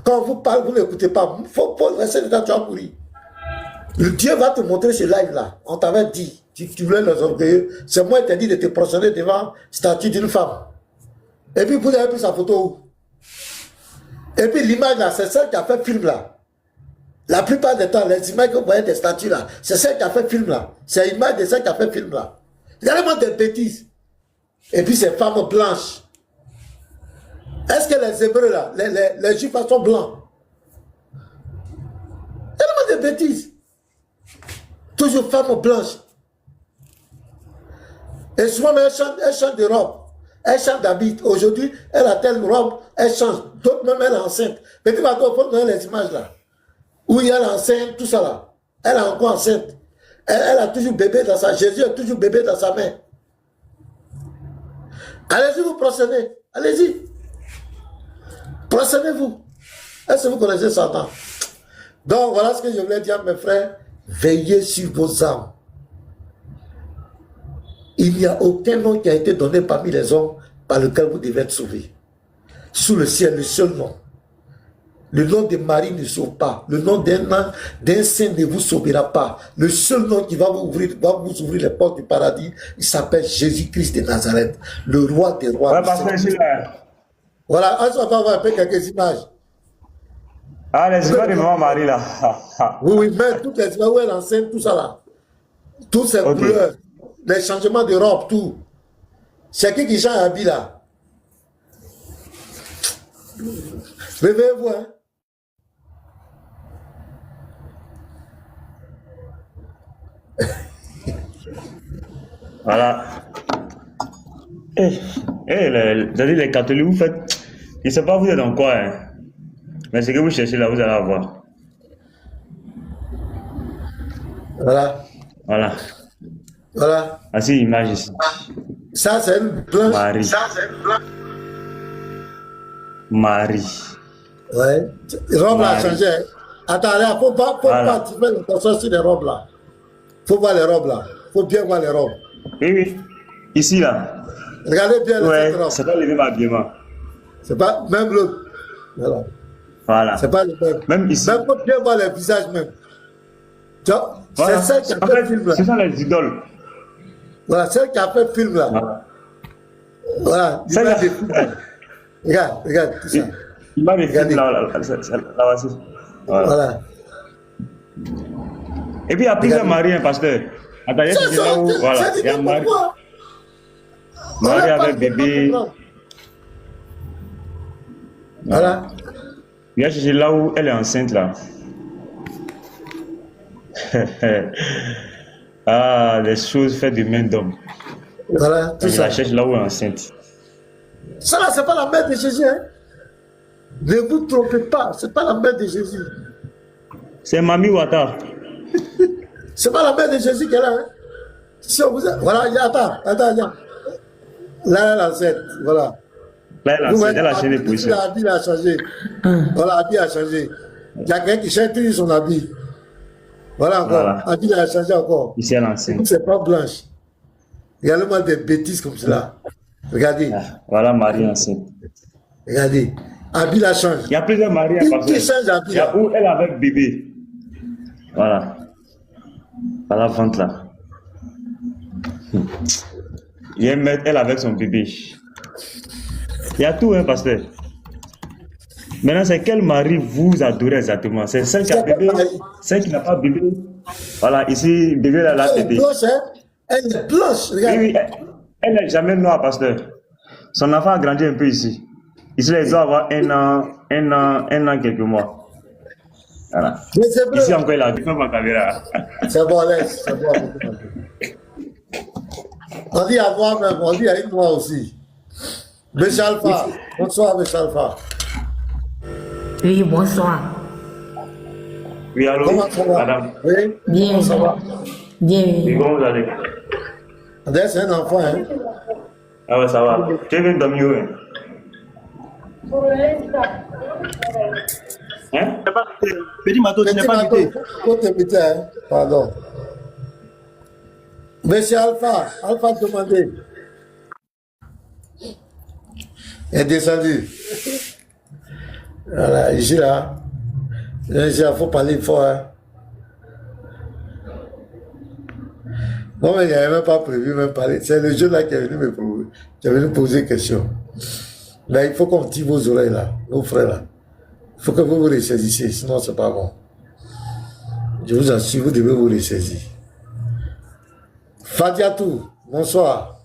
Quand on vous parle, vous n'écoutez pas. Il faut rester dedans, tu vas mourir. Le Dieu va te montrer ce live-là. On t'avait dit, tu voulais les orgueilleux. C'est moi qui t'ai dit de te prosterner devant la statue d'une femme. Et puis vous avez pris sa photo où? Et puis l'image là, c'est celle qui a fait le film là. La plupart des temps, les images que vous voyez des statues là, c'est celle qui a fait le film là. C'est l'image de celle qui a fait le film là. Regardez-moi des bêtises. Et puis ces femmes blanches. Est-ce que les Hébreux là, les Juifs sont blancs? Regardez-moi des bêtises. Toujours femmes blanches. Et souvent, elle change de robe. Elle change d'habit. Aujourd'hui, elle a telle robe, elle change. D'autres même, elle est enceinte. Petit bateau, il faut donner les images là. Où il y a l'enceinte, tout ça là. Elle est encore enceinte. Elle a toujours bébé dans sa... Jésus a toujours bébé dans sa main. Allez-y, vous procédez. Allez-y. Procédez-vous. Est-ce que vous connaissez Satan? Donc, voilà ce que je voulais dire, mes frères. Veillez sur vos âmes. Il n'y a aucun nom qui a été donné parmi les hommes par lequel vous devez être sauvés. Sous le ciel, le seul nom. Le nom de Marie ne sauve pas. Le nom d'un saint ne vous sauvera pas. Le seul nom qui va vous ouvrir les portes du paradis, il s'appelle Jésus-Christ de Nazareth, le roi des rois. Voilà, on va voir un peu quelques images. Ah, les images de maman Marie là. Oui, mais toutes les images où elle est enceinte, tout ça là. Toutes ces couleurs, les changements de robe, tout. C'est qui change d'habit là? Réveillez-vous, hein. Voilà. Les catholiques, vous faites... Je ne sais pas vous êtes dans quoi, hein. Mais ce que vous cherchez là, vous allez avoir. Voilà. Voilà. Voilà. Voici l'image ici. Ça, c'est une blanche. Marie. Ça, c'est une blanche. Marie. Ouais. Robe là a changé. Hein. Attends, il ne faut pas tu fais l'attention sur les robes là. Il faut voir les robes là. Il faut bien voir les robes. Oui, oui. Ici là. Regardez bien les robes. C'est pas le même habillement. C'est pas même l'autre. Voilà. Voilà. C'est pas le même. Même ici. Même pour bien voir les visages même. Tu vois, voilà. C'est celle qui a fait le film là. Ce sont les idoles. Voilà, celle qui a fait le film là. Voilà. Regarde tout ça. Il m'a fait là, voici. Voilà. Et puis il y a plusieurs maris, hein, pasteur. Attendez, c'est là où, voilà, il y a Marie. Marie avec bébé. Voilà. Il y a là où elle est enceinte là. Ah, les choses faites de main d'homme. Voilà, tout ça. La cherche là où elle est enceinte. Ça là, c'est pas la mère de Jésus, hein. Ne vous trompez pas, c'est pas la mère de Jésus. C'est Mami Wata. C'est pas la mère de Jésus qu'elle a, hein. Si on vous a... Voilà, attends. Là, elle est enceinte, voilà. Là, elle a changé de position. L'habit a changé. Voilà, l'habit a changé. Il y a quelqu'un qui change toujours son habit. Voilà encore. L'habit a changé encore. Ici, elle est enceinte. C'est pas blanche. Regardez-moi des bêtises comme cela. Regardez. Voilà Marie enceinte. Regardez. Habit a changé. Il y a plusieurs maris à passer. Il y a où elle avec bébé. Voilà. Voilà la vente là. Il y a elle avec son bébé. Il y a tout, hein, pasteur. Maintenant, c'est quel mari vous adorez exactement? C'est celle qui a bébé, celle qui n'a pas bébé. Voilà, ici, bébé là, la bébé. Elle est blanche, regarde. Oui, elle n'est jamais noire, pasteur. Son enfant a grandi un peu ici. Ici, elle doit avoir un an, quelques mois. Voilà. Ici encore, il a vu ma caméra. C'est bon, laisse. C'est bon. On dit à moi même, on dit à une noire aussi. Monsieur Alpha. Bonsoir, Monsieur Alpha. Oui, bonsoir. Oui, allô. Comment ça va? Madame. Oui. Bien. Comment ça va? Bien. Oui, comment vous allez? C'est un enfant, hein? Ah ouais, ça va. Tu viens dormir où, hein? Hein? Petit Mato, tu n'es pas invité. Faut t'inviter, hein? Pardon. Monsieur Alpha demandez. Il est descendu. Voilà, ici là. Ici, il faut parler fort, hein? Non, mais il n'avait même pas prévu même parler. C'est le jeu là qui est venu me poser question. Là, il faut qu'on tire vos oreilles là, nos frères là. Il faut que vous vous ressaisissiez, sinon c'est pas bon. Je vous assure, vous devez vous ressaisir. Fadiatou, bonsoir.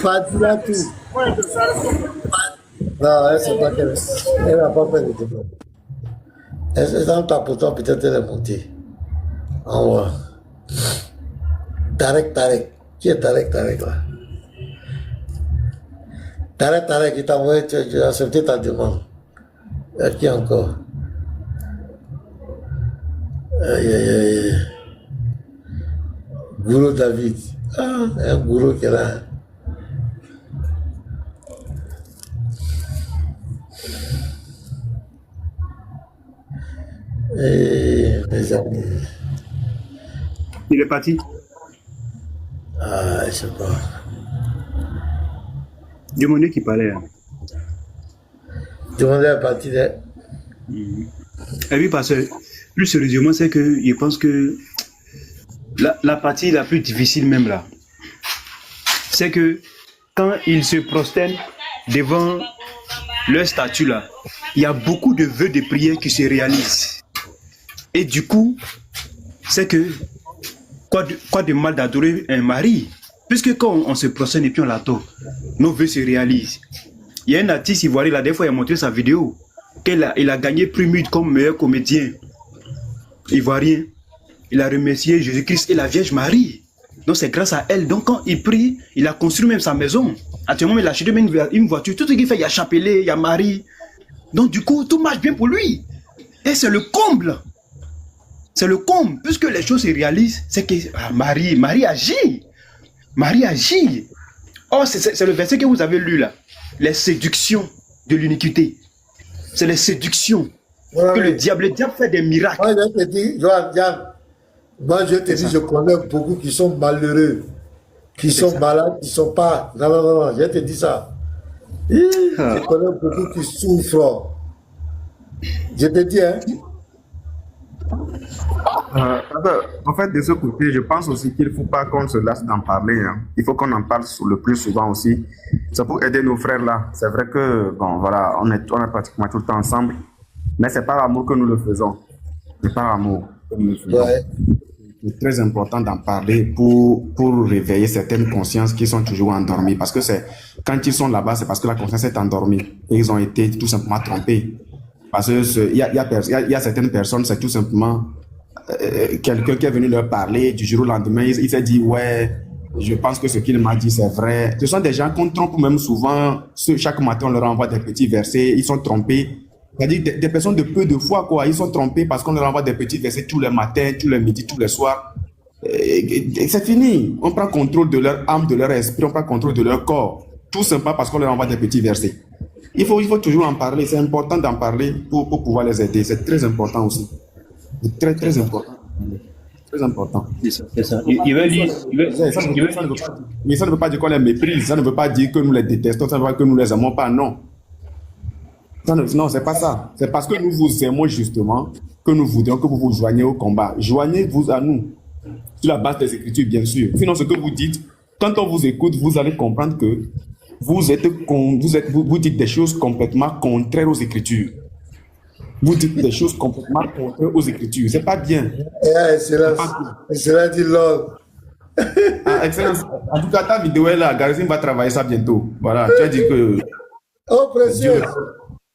Fadiatou. Non, elle sait pas qu'elle n'a pas fait de développement. Elle est dans ta pourtant, peut-être elle est montée. En haut. Tarek. Qui est Tarek là? Tarek, il t'a envoyé, tu as accepté ta demande. Qui encore? Aïe. Gourou David. Ah, un gourou qui est là. Mes amis. Il est parti. Ah, je sais pas. Demandez qui parlait. Hein. Demandez à partir de... Et puis, parce que, plus sérieusement, c'est que je pense que la partie la plus difficile même là, c'est que quand ils se prosternent devant leur statue là, il y a beaucoup de vœux de prière qui se réalisent. Et du coup, c'est que quoi de mal d'adorer un mari? Puisque quand on se prosterne et puis on l'adore, nos vœux se réalisent. Il y a un artiste ivoirien, la dernière fois, il a montré sa vidéo, il a gagné prix Mute comme meilleur comédien ivoirien. Il a remercié Jésus-Christ et la Vierge Marie. Donc c'est grâce à elle. Donc quand il prie, il a construit même sa maison. Actuellement, il a acheté même une voiture. Tout ce qu'il fait, il y a Chapelet, il y a Marie. Donc du coup, tout marche bien pour lui. Et c'est le comble. C'est le comble. Puisque les choses se réalisent, c'est que Marie agit. Marie agit. Oh, c'est le verset que vous avez lu là. Les séductions de l'iniquité. C'est les séductions que le diable fait des miracles. Moi, je te dis, je connais beaucoup qui sont malheureux, qui sont malades, qui ne sont pas... Non, je te dis ça. Je connais beaucoup qui souffrent. Je te dis, hein. En fait, de ce côté, je pense aussi qu'il ne faut pas qu'on se lasse d'en parler. Hein. Il faut qu'on en parle le plus souvent aussi. C'est pour aider nos frères là. C'est vrai que, bon, voilà, on est pratiquement tout le temps ensemble. Mais c'est par amour que nous le faisons. C'est par amour que nous le faisons. Ouais. C'est très important d'en parler pour réveiller certaines consciences qui sont toujours endormies. Parce que quand ils sont là-bas, c'est parce que la conscience est endormie. Et ils ont été tout simplement trompés. Parce qu'il y a certaines personnes, c'est tout simplement quelqu'un qui est venu leur parler du jour au lendemain. Il s'est dit, ouais, je pense que ce qu'il m'a dit, c'est vrai. Ce sont des gens qu'on trompe même souvent. Chaque matin, on leur envoie des petits versets. Ils sont trompés. C'est-à-dire des personnes de peu de foi, quoi. Ils sont trompés parce qu'on leur envoie des petits versets tous les matins, tous les midis, tous les soirs. Et c'est fini. On prend contrôle de leur âme, de leur esprit, on prend contrôle de leur corps. Tout simplement parce qu'on leur envoie des petits versets. Il faut toujours en parler. C'est important d'en parler pour pouvoir les aider. C'est très important aussi. C'est très, très important. Très important. C'est ça. Mais ça ne veut pas dire qu'on les méprise. Ça ne veut pas dire que nous les détestons. Ça ne veut pas dire que nous les aimons pas. Non. Non, c'est pas ça. C'est parce que nous vous aimons justement que nous voudrions que vous vous joignez au combat. Joignez-vous à nous. Sur la base des Écritures, bien sûr. Sinon, ce que vous dites, quand on vous écoute, vous allez comprendre que vous dites des choses complètement contraires aux Écritures. Vous dites des choses complètement contraires aux Écritures. C'est pas bien. Excellent dit l'homme. Excellence. En tout cas, ta vidéo est là. Garizim va travailler ça bientôt. Voilà. Tu as dit que oh, précieux.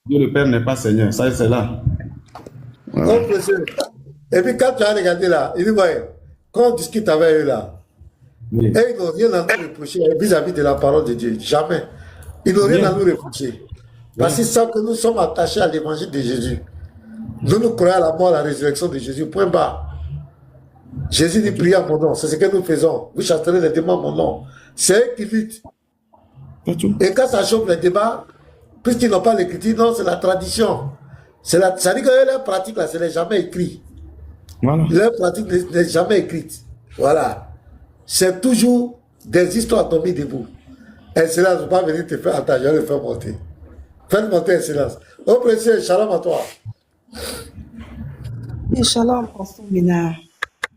Dieu le Père n'est pas Seigneur. Ça, c'est là. Voilà. Oh, précieux. Et puis, quand tu as regardé là, il dit, ouais, quand on discute avec eux là, oui. Et ils n'ont rien à nous reprocher vis-à-vis de la parole de Dieu. Jamais. Ils n'ont rien à nous reprocher. Parce qu'ils savent que nous sommes attachés à l'évangile de Jésus. Nous croyons à la mort, à la résurrection de Jésus. Point barre. Jésus dit, priez en mon nom. C'est ce que nous faisons. Vous chasserez les démons en mon nom. C'est eux qui luttent. Et quand ça chauffe les débats, puisqu'ils n'ont pas l'écriture, non, c'est la tradition. Ça dit que leur pratique, là, ce n'est jamais écrit. Voilà. Leur pratique n'est jamais écrite. Voilà. C'est toujours des histoires tombées debout. Excellence, je ne vais pas venir te faire attendre, je vais le faire monter. Faites monter, Excellence. Oh, précieux, shalom à toi. Et shalom, Pasteur Ménard.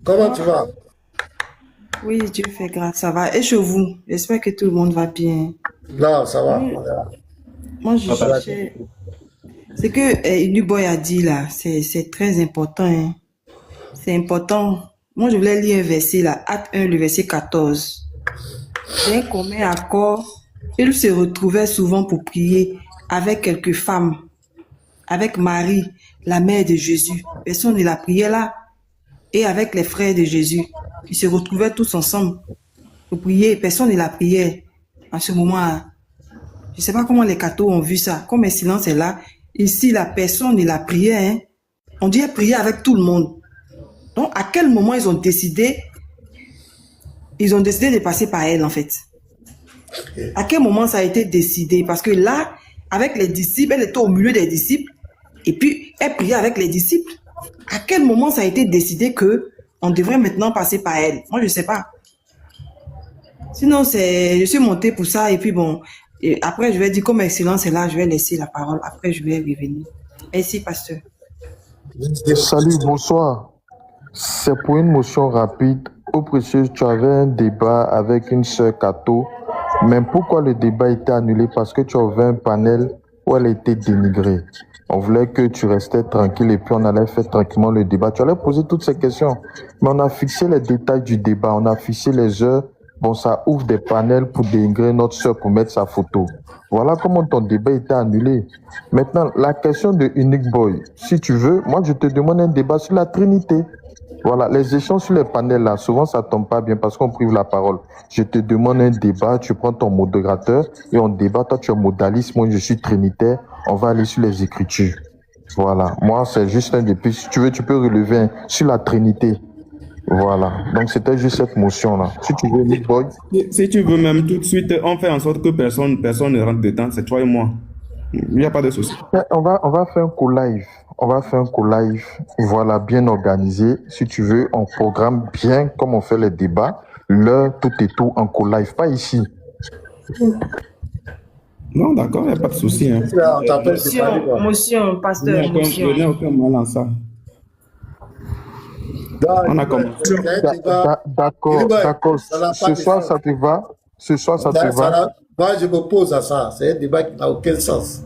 Comment tu vas? Oui, Dieu fait grâce, ça va. Et chez vous, j'espère que tout le monde va bien. Non, ça va. Oui. Moi, je cherchais. Ce que Duboy a dit là, c'est très important. Hein. C'est important. Moi, je voulais lire un verset là, Acte 1, le verset 14. D'un commun accord, il se retrouvait souvent pour prier avec quelques femmes, avec Marie, la mère de Jésus. Personne ne la priait là. Et avec les frères de Jésus. Ils se retrouvaient tous ensemble pour prier. Personne ne la priait en ce moment-là. Je ne sais pas comment les cathos ont vu ça. Comme un silence est là. Ici, la personne ne la priait. Hein. On dit prier avec tout le monde. Donc, à quel moment ils ont décidé de passer par elle, en fait? À quel moment ça a été décidé? Parce que là, avec les disciples, elle était au milieu des disciples. Et puis, elle priait avec les disciples. À quel moment ça a été décidé que on devrait maintenant passer par elle? Moi, je ne sais pas. Sinon, je suis montée pour ça. Et puis, bon, et après, je vais dire, comme excellence est là, je vais laisser la parole. Après, je vais revenir. Merci, pasteur. Salut, bonsoir. C'est pour une motion rapide. Au précieux, tu avais un débat avec une sœur Kato. Mais pourquoi le débat a été annulé? Parce que tu avais un panel où elle a été dénigrée. On voulait que tu restais tranquille et puis on allait faire tranquillement le débat. Tu allais poser toutes ces questions. Mais on a fixé les détails du débat. On a fixé les heures. Bon, ça ouvre des panels pour dénigrer notre sœur pour mettre sa photo. Voilà comment ton débat était annulé. Maintenant, la question de Unique Boy. Si tu veux, moi je te demande un débat sur la Trinité. Voilà, les échanges sur les panels là, souvent ça tombe pas bien parce qu'on prive la parole. Je te demande un débat, tu prends ton modérateur et on débat. Toi tu es modaliste, moi je suis trinitaire. On va aller sur les Écritures. Voilà, moi c'est juste un débat. Si tu veux, tu peux relever sur la Trinité. Voilà, donc c'était juste cette motion là. Si tu veux, Nick Boy. Si tu veux même tout de suite, on fait en sorte que personne ne rentre dedans, c'est toi et moi. Il n'y a pas de souci. On va faire un co-live. On va faire un co-live, voilà, bien organisé. Si tu veux, on programme bien comme on fait les débats. L'heure, tout et tout en co-live, pas ici. Non, d'accord, il n'y a pas de souci. Hein. Motion, pasteur, motion. Il n'y a aucun mal en ça. On a commencé. D'accord. Ce soir, ça te va? Ce soir, ça te va? Moi, je m'oppose à ça. C'est un débat qui n'a aucun sens.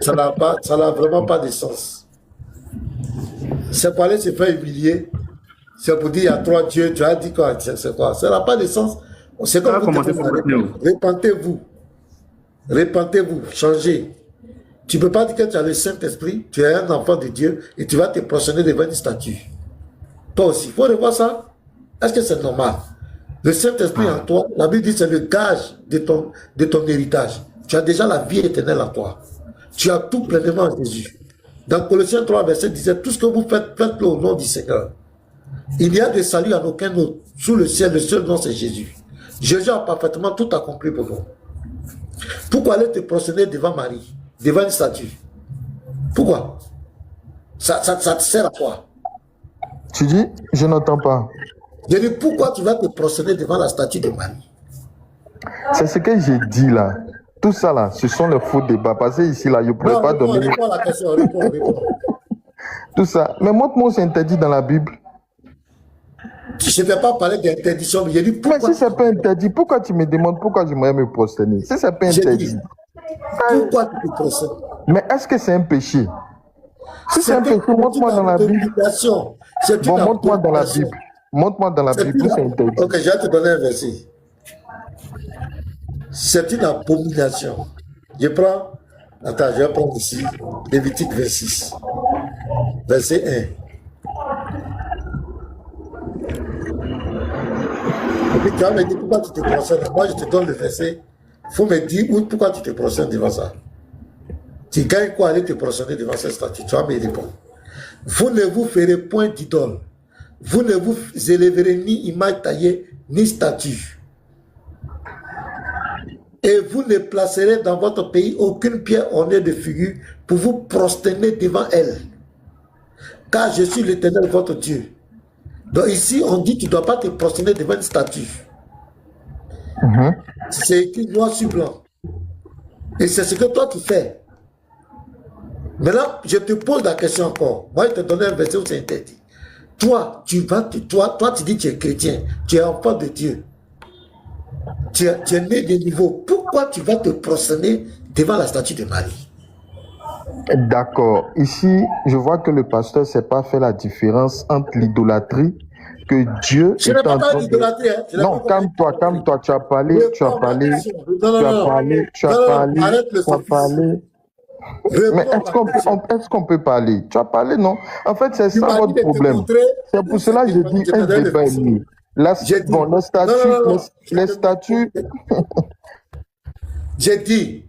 Ça n'a vraiment pas de sens. C'est pour aller se faire humilier. C'est pour dire il y a trois dieux. Tu as dit quoi? C'est quoi? Ça n'a pas de sens. C'est comme vous. Répentez-vous. Changez. Tu ne peux pas dire que tu as le Saint-Esprit, tu es un enfant de Dieu et tu vas te prosterner devant une statue. Toi aussi. Il faut revoir ça. Est-ce que c'est normal? Le Saint-Esprit en toi, la Bible dit c'est le gage de ton héritage. Tu as déjà la vie éternelle en toi. Tu as tout pleinement en Jésus. Dans Colossiens 3, verset 17, tout ce que vous faites, faites-le au nom du Seigneur. Il n'y a de salut en aucun autre. Sous le ciel, le seul nom, c'est Jésus. Jésus a parfaitement tout accompli pour nous. Pourquoi aller te prosterner devant Marie, devant une statue? Pourquoi? Ça te sert à quoi? Tu dis, je n'entends pas. Je dis, pourquoi tu vas te prosterner devant la statue de Marie? C'est ce que j'ai dit là. Tout ça là, ce sont les faux débats. Parce que ici là, je ne pourrais pas donner. Réponds à la question, réponds. Tout ça. Mais montre-moi où c'est interdit dans la Bible. Je ne vais pas parler d'interdiction, mais j'ai dit pourquoi. Mais si ce n'est pas interdit, pourquoi tu me demandes pourquoi j'aimerais me prosterner? Si ce n'est pas interdit. Pourquoi tu te prosternes? Mais est-ce que c'est un péché? Si c'est un péché, montre-moi dans la Bible. Bon, montre-moi dans la Bible. Montre-moi dans la Bible où c'est interdit. Ok, je vais te donner un verset. C'est une abomination. Je prends, attends, je vais prendre ici, Lévitique 26, verset 1. Et puis tu vas me dire pourquoi tu te prosternes. Moi, je te donne le verset. Il faut me dire pourquoi tu te prosternes devant ça. Tu gagnes quoi aller te prosterner devant cette statue? Tu vas me répondre. Vous ne vous ferez point d'idole. Vous ne vous élèverez ni image taillée, ni statue. Et vous ne placerez dans votre pays aucune pierre ornée de figure pour vous prosterner devant elle. Car je suis l'Éternel, votre Dieu. Donc ici, on dit que tu ne dois pas te prosterner devant une statue. C'est écrit noir sur blanc. Et c'est ce que toi tu fais. Maintenant, je te pose la question encore. Moi, je te donne un verset où c'est interdit. toi, tu dis que tu es chrétien, tu es enfant de Dieu. Tu es né de nouveau. Pourquoi tu vas te prosterner devant la statue de Marie? D'accord. Ici, je vois que le pasteur ne sait pas faire la différence entre l'idolâtrie que Dieu Je est n'ai pas en parlé train de... d'idolâtrie. Hein. Non, calme-toi. Tu as parlé. Arrête le sophisme. Mais est-ce qu'on peut parler? Tu as parlé, non? En fait, c'est ça votre problème. C'est pour cela que je dis un débat est mieux. Bon, les statuts... J'ai dit,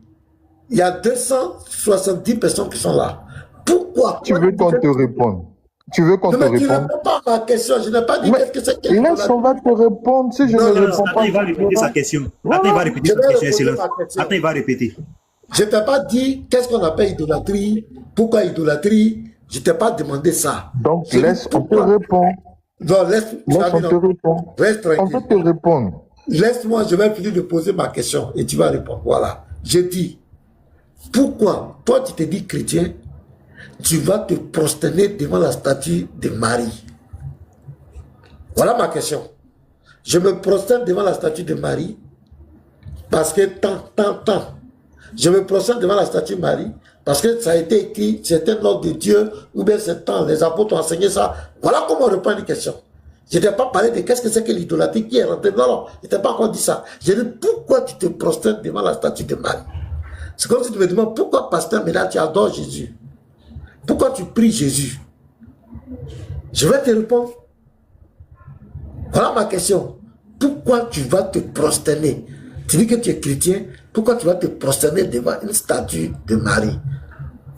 il y a 270 personnes qui sont là. Pourquoi? Tu veux qu'on te réponde? Tu veux qu'on te réponde? Tu ne réponds pas à ma question. Je n'ai pas dit qu'est-ce que c'est. Laisse, on va te répondre. Si je ne réponds pas... Attends, il va répéter sa question. Attends, il va répéter sa question. Attends, il va répéter. Je ne t'ai pas dit qu'est-ce qu'on appelle idolâtrie, pourquoi idolâtrie. Je ne t'ai pas demandé ça. Donc, laisse, on te répond. Non, laisse, on te répond. Reste tranquille. On peut te répondre. Laisse-moi, je vais finir de poser ma question et tu vas répondre. Voilà. Je dis, pourquoi toi tu te dis chrétien, tu vas te prosterner devant la statue de Marie? Voilà ma question. Je me prosterne devant la statue de Marie parce que tant. Je me prosterne devant la statue de Marie parce que ça a été écrit, c'est un ordre de Dieu, ou bien c'est temps, les apôtres ont enseigné ça. Voilà comment on répond à une question. Je n'ai pas parlé de qu'est-ce que c'est que l'idolâtrie qui est rentrée. Non, je n'ai pas encore dit ça. Je dis pourquoi tu te prosternes devant la statue de Marie? C'est comme si tu me demandes pourquoi, pasteur, maintenant tu adores Jésus? Pourquoi tu pries Jésus? Je vais te répondre. Voilà ma question. Pourquoi tu vas te prosterner? Tu dis que tu es chrétien, pourquoi tu vas te prosterner devant une statue de Marie?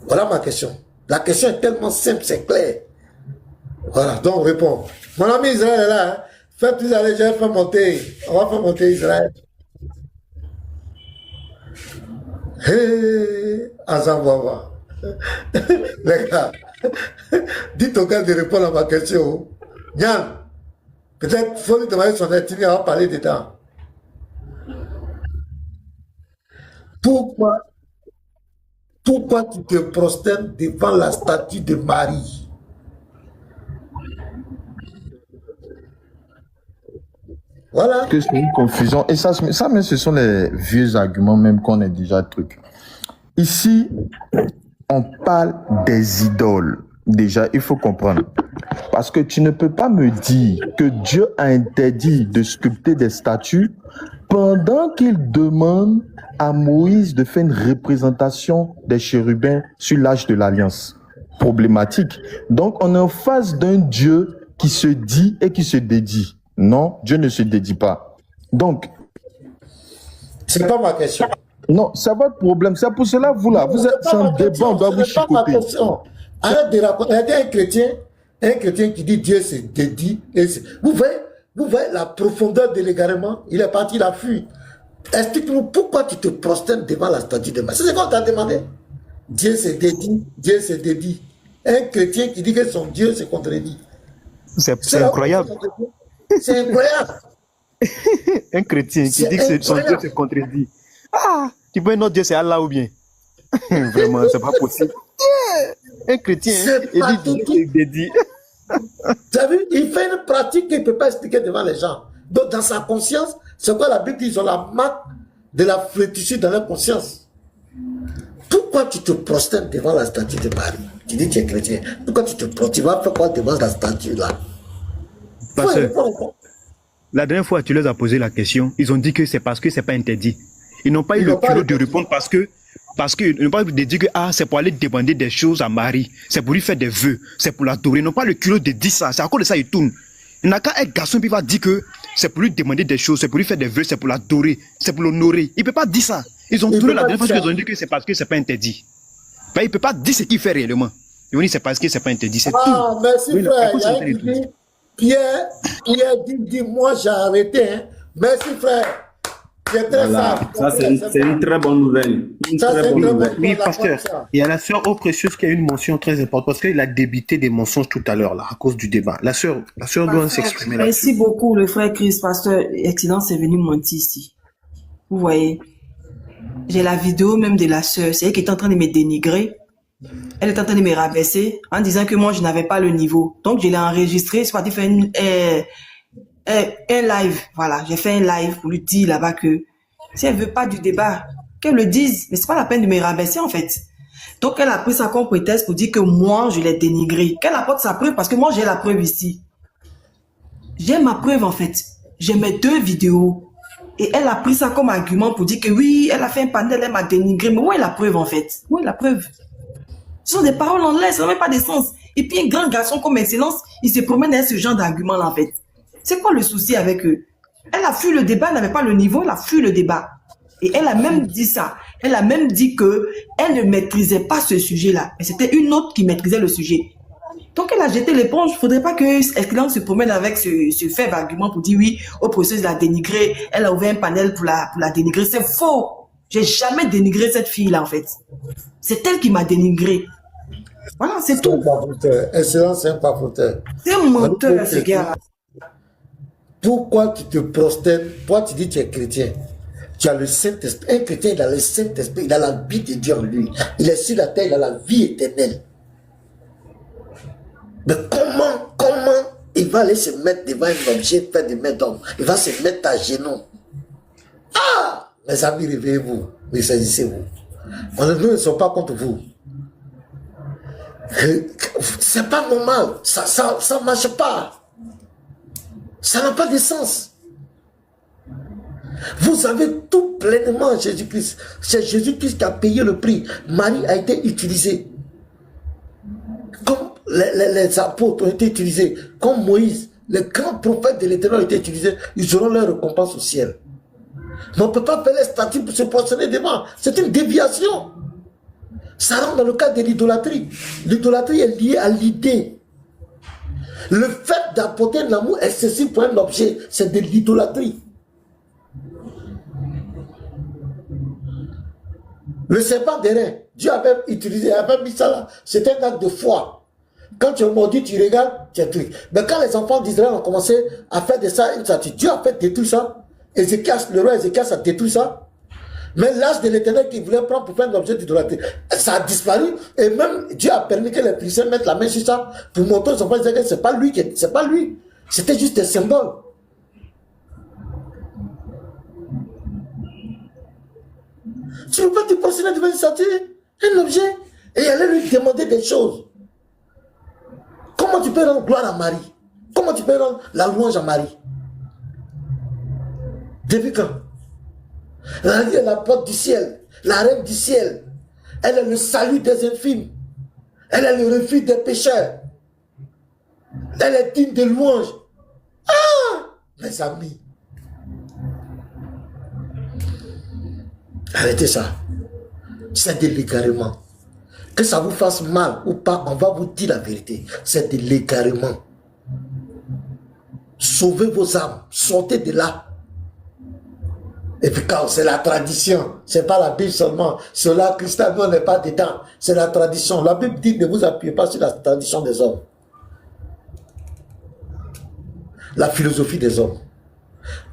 Voilà ma question. La question est tellement simple, c'est clair. Voilà, donc réponds. Mon ami Israël est là. Hein? Fais plus aller, je vais faire monter. On va faire monter Israël. Hé, Azamwawa. Les gars, dites au gars de répondre à ma question. Yann, peut-être faut lui demander son ethnie, on va parler dedans. Pourquoi tu te prosternes devant la statue de Marie? Voilà. Que c'est une confusion. Et ça même, ce sont les vieux arguments même qu'on a déjà truc. Ici, on parle des idoles. Déjà, il faut comprendre. Parce que tu ne peux pas me dire que Dieu a interdit de sculpter des statues pendant qu'il demande à Moïse de faire une représentation des chérubins sur l'Arche de l'Alliance. Problématique. Donc, on est en face d'un Dieu qui se dit et qui se dédie. Non, Dieu ne se dédie pas. Donc, c'est pas ma question. Non, c'est votre problème. C'est pour cela, vous là, vous êtes sans débat, on doit vous chicoter. Arrête de raconter. Il y a un chrétien qui dit Dieu se dédie. Vous voyez la profondeur de l'égarement. Il est parti, il a fui. Explique-nous pourquoi tu te prosternes devant la statue de Marie. C'est ce qu'on t'a demandé. Dieu se dédie, Dieu se dédie. Un chrétien qui dit que son Dieu se contredit. C'est incroyable. C'est incroyable. Un chrétien qui dit que son Dieu se contredit. Ah, tu peux notre Dieu c'est Allah ou bien? Vraiment, c'est pas possible. Un chrétien, il dit Dieu se dédie. Tu as vu, il fait une pratique qu'il ne peut pas expliquer devant les gens. Donc, dans sa conscience, c'est quoi la Bible dit? Ils ont la marque de la flétrissure dans leur conscience. Pourquoi tu te prosternes devant la statue de Marie? Tu dis que tu es chrétien. Pourquoi tu vas faire quoi devant la statue là? Parce que la dernière fois, tu leur as posé la question, ils ont dit que c'est parce que c'est pas interdit. Ils n'ont pas eu le culot de répondre parce qu'ils n'ont pas de dire que c'est pour aller demander des choses à Marie, c'est pour lui faire des vœux, c'est pour l'adorer. Ils n'ont pas le culot de dire ça, c'est à cause de ça ils tournent. Il n'a qu'à être garçon qui va dire que c'est pour lui demander des choses, c'est pour lui faire des vœux, c'est pour l'adorer, c'est pour l'honorer. Il ne peut pas dire ça. Ils ont tourné la dernière fois qu'ils ont dit que c'est parce que c'est pas interdit. Ben, il ne peut pas dire ce qu'il fait réellement. Ils vont dire c'est parce que c'est pas interdit, c'est tout. Ah, merci frère. Il y a qui dit, Pierre dit, moi j'ai arrêté. Hein. Merci frère. Voilà. Ça, c'est une très bonne nouvelle. Oui, pasteur. Il y a la sœur Eau Précieuse qui a une mention très importante parce qu'il a débité des mensonges tout à l'heure là, à cause du débat. La sœur doit s'exprimer là. Merci beaucoup, le frère Chris, pasteur. Excellence est venu mentir ici. Vous voyez, j'ai la vidéo même de la sœur. C'est elle qui est en train de me dénigrer. Elle est en train de me rabaisser en disant que moi, je n'avais pas le niveau. Donc, je l'ai enregistré. C'est parti faire un live. Voilà, j'ai fait un live pour lui dire là-bas que si elle veut pas du débat, qu'elle le dise. Mais c'est pas la peine de me rabaisser, en fait. Donc, elle a pris ça comme prétexte pour dire que moi, je l'ai dénigré. Qu'elle apporte sa preuve parce que moi, j'ai la preuve ici. J'ai ma preuve, en fait. J'ai mes 2 vidéos. Et elle a pris ça comme argument pour dire que oui, elle a fait un panel, elle m'a dénigré. Mais où est la preuve, en fait? Où est la preuve? Ce sont des paroles en l'air, ça n'a même pas de sens. Et puis, un grand garçon comme Excellence, il se promène avec ce genre d'argument-là, en fait. C'est quoi le souci avec eux? Elle a fui le débat, elle n'avait pas le niveau, elle a fui le débat. Et elle a même dit ça. Elle a même dit que elle ne maîtrisait pas ce sujet-là. Mais c'était une autre qui maîtrisait le sujet. Donc, elle a jeté l'éponge. Il ne faudrait pas que Excellence se promène avec ce faible argument pour dire oui, au processus de la dénigrer. Elle a ouvert un panel pour la dénigrer. C'est faux. J'ai jamais dénigré cette fille-là, en fait. C'est elle qui m'a dénigré. Voilà, c'est tout. Excellence, c'est un papoteur. C'est un menteur, ce gars-là. Pourquoi tu te prosternes? Toi, tu dis que tu es chrétien. Tu as le Saint-Esprit. Un chrétien, il a le Saint-Esprit. Il a la vie de Dieu en lui. Il est sur la terre, il a la vie éternelle. Mais comment il va aller se mettre devant un objet fait de main d'homme? Il va se mettre à genoux. Ah! Mes amis, réveillez-vous. Ressaisissez-vous. Nous ne sommes pas contre vous. C'est pas normal. Ça marche pas. Ça n'a pas de sens. Vous avez tout pleinement Jésus-Christ. C'est Jésus-Christ qui a payé le prix. Marie a été utilisée. Comme les apôtres ont été utilisés. Comme Moïse, les grands prophètes de l'Éternel ont été utilisés. Ils auront leur récompense au ciel. Mais on ne peut pas faire les statues pour se positionner devant. C'est une déviation. Ça rentre dans le cadre de l'idolâtrie. L'idolâtrie est liée à l'idée. Le fait d'apporter un amour excessif pour un objet, c'est de l'idolâtrie. Le serpent d'airain, Dieu avait utilisé, avait mis ça là. C'était un acte de foi. Quand tu es maudit, tu regardes, tu es truc. Mais quand les enfants d'Israël ont commencé à faire de ça une statue, Dieu a fait détruire ça. Ézéchias, le roi Ézéchias a détruit ça. Mais l'âge de l'Éternel qu'il voulait prendre pour faire un objet d'idolâtrie, ça a disparu. Et même Dieu a permis que les chrétiens mettent la main sur ça pour montrer aux enfants que c'est pas lui, c'est pas lui. C'était juste des symboles. Tu ne peux pas te positionner devant une statue, un objet, et aller lui demander des choses. Comment tu peux rendre gloire à Marie? Comment tu peux rendre la louange à Marie? Depuis quand? Marie est la porte du ciel, la reine du ciel. Elle est le salut des infimes. Elle est le refuge des pécheurs. Elle est digne de louange. Ah! Mes amis. Arrêtez ça. C'est de l'égarement. Que ça vous fasse mal ou pas, on va vous dire la vérité. C'est de l'égarement. Sauvez vos âmes. Sortez de là. Et puis quand c'est la tradition, c'est pas la Bible seulement. Cela, Christ, on n'est pas dedans. C'est la tradition. La Bible dit ne vous appuyez pas sur la tradition des hommes. La philosophie des hommes.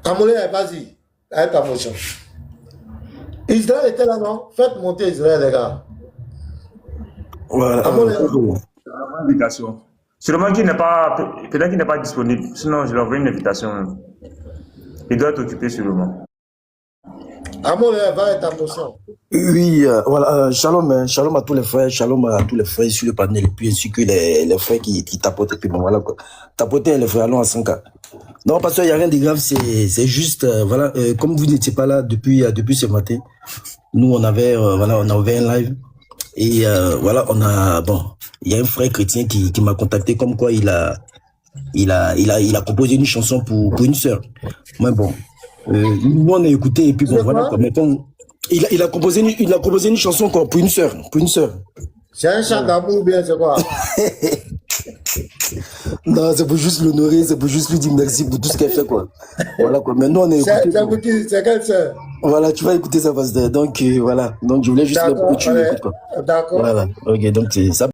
Amoulé, vas-y. Avec ta motion. Israël était là, non? Faites monter Israël, les gars. Voilà. Invitation. Sûrement qu'il n'est pas, peut-être qu'il n'est pas disponible. Sinon, je lui envoie une invitation. Il doit être occupé sûrement. Amour, va avec ta motion. Oui, voilà, shalom, shalom à tous les frères, shalom à tous les frères sur le panel, et puis ainsi que les frères qui tapotent, et puis bon, voilà quoi. Tapoter les frères, allons à 100K. Non, parce qu'il n'y a rien de grave, c'est juste, voilà, comme vous n'étiez pas là depuis ce matin, nous on avait, voilà, on a ouvert un live, et voilà, on a, bon, il y a un frère chrétien qui m'a contacté comme quoi il a composé une chanson pour une sœur. Mais bon, nous on a écouté, et puis bon, voilà quoi, mais bon, il a composé une chanson quoi, pour une sœur. C'est un chant d'amour ou bien c'est quoi? Non, c'est pour juste l'honorer, c'est pour juste lui dire merci pour tout ce qu'elle fait quoi. Voilà quoi. Mais nous on a écouté. C'est quelle sœur? Voilà, tu vas écouter ça parce que donc voilà. Donc je voulais juste que tu l'écoutes quoi. D'accord. Voilà. Ok, donc c'est ça.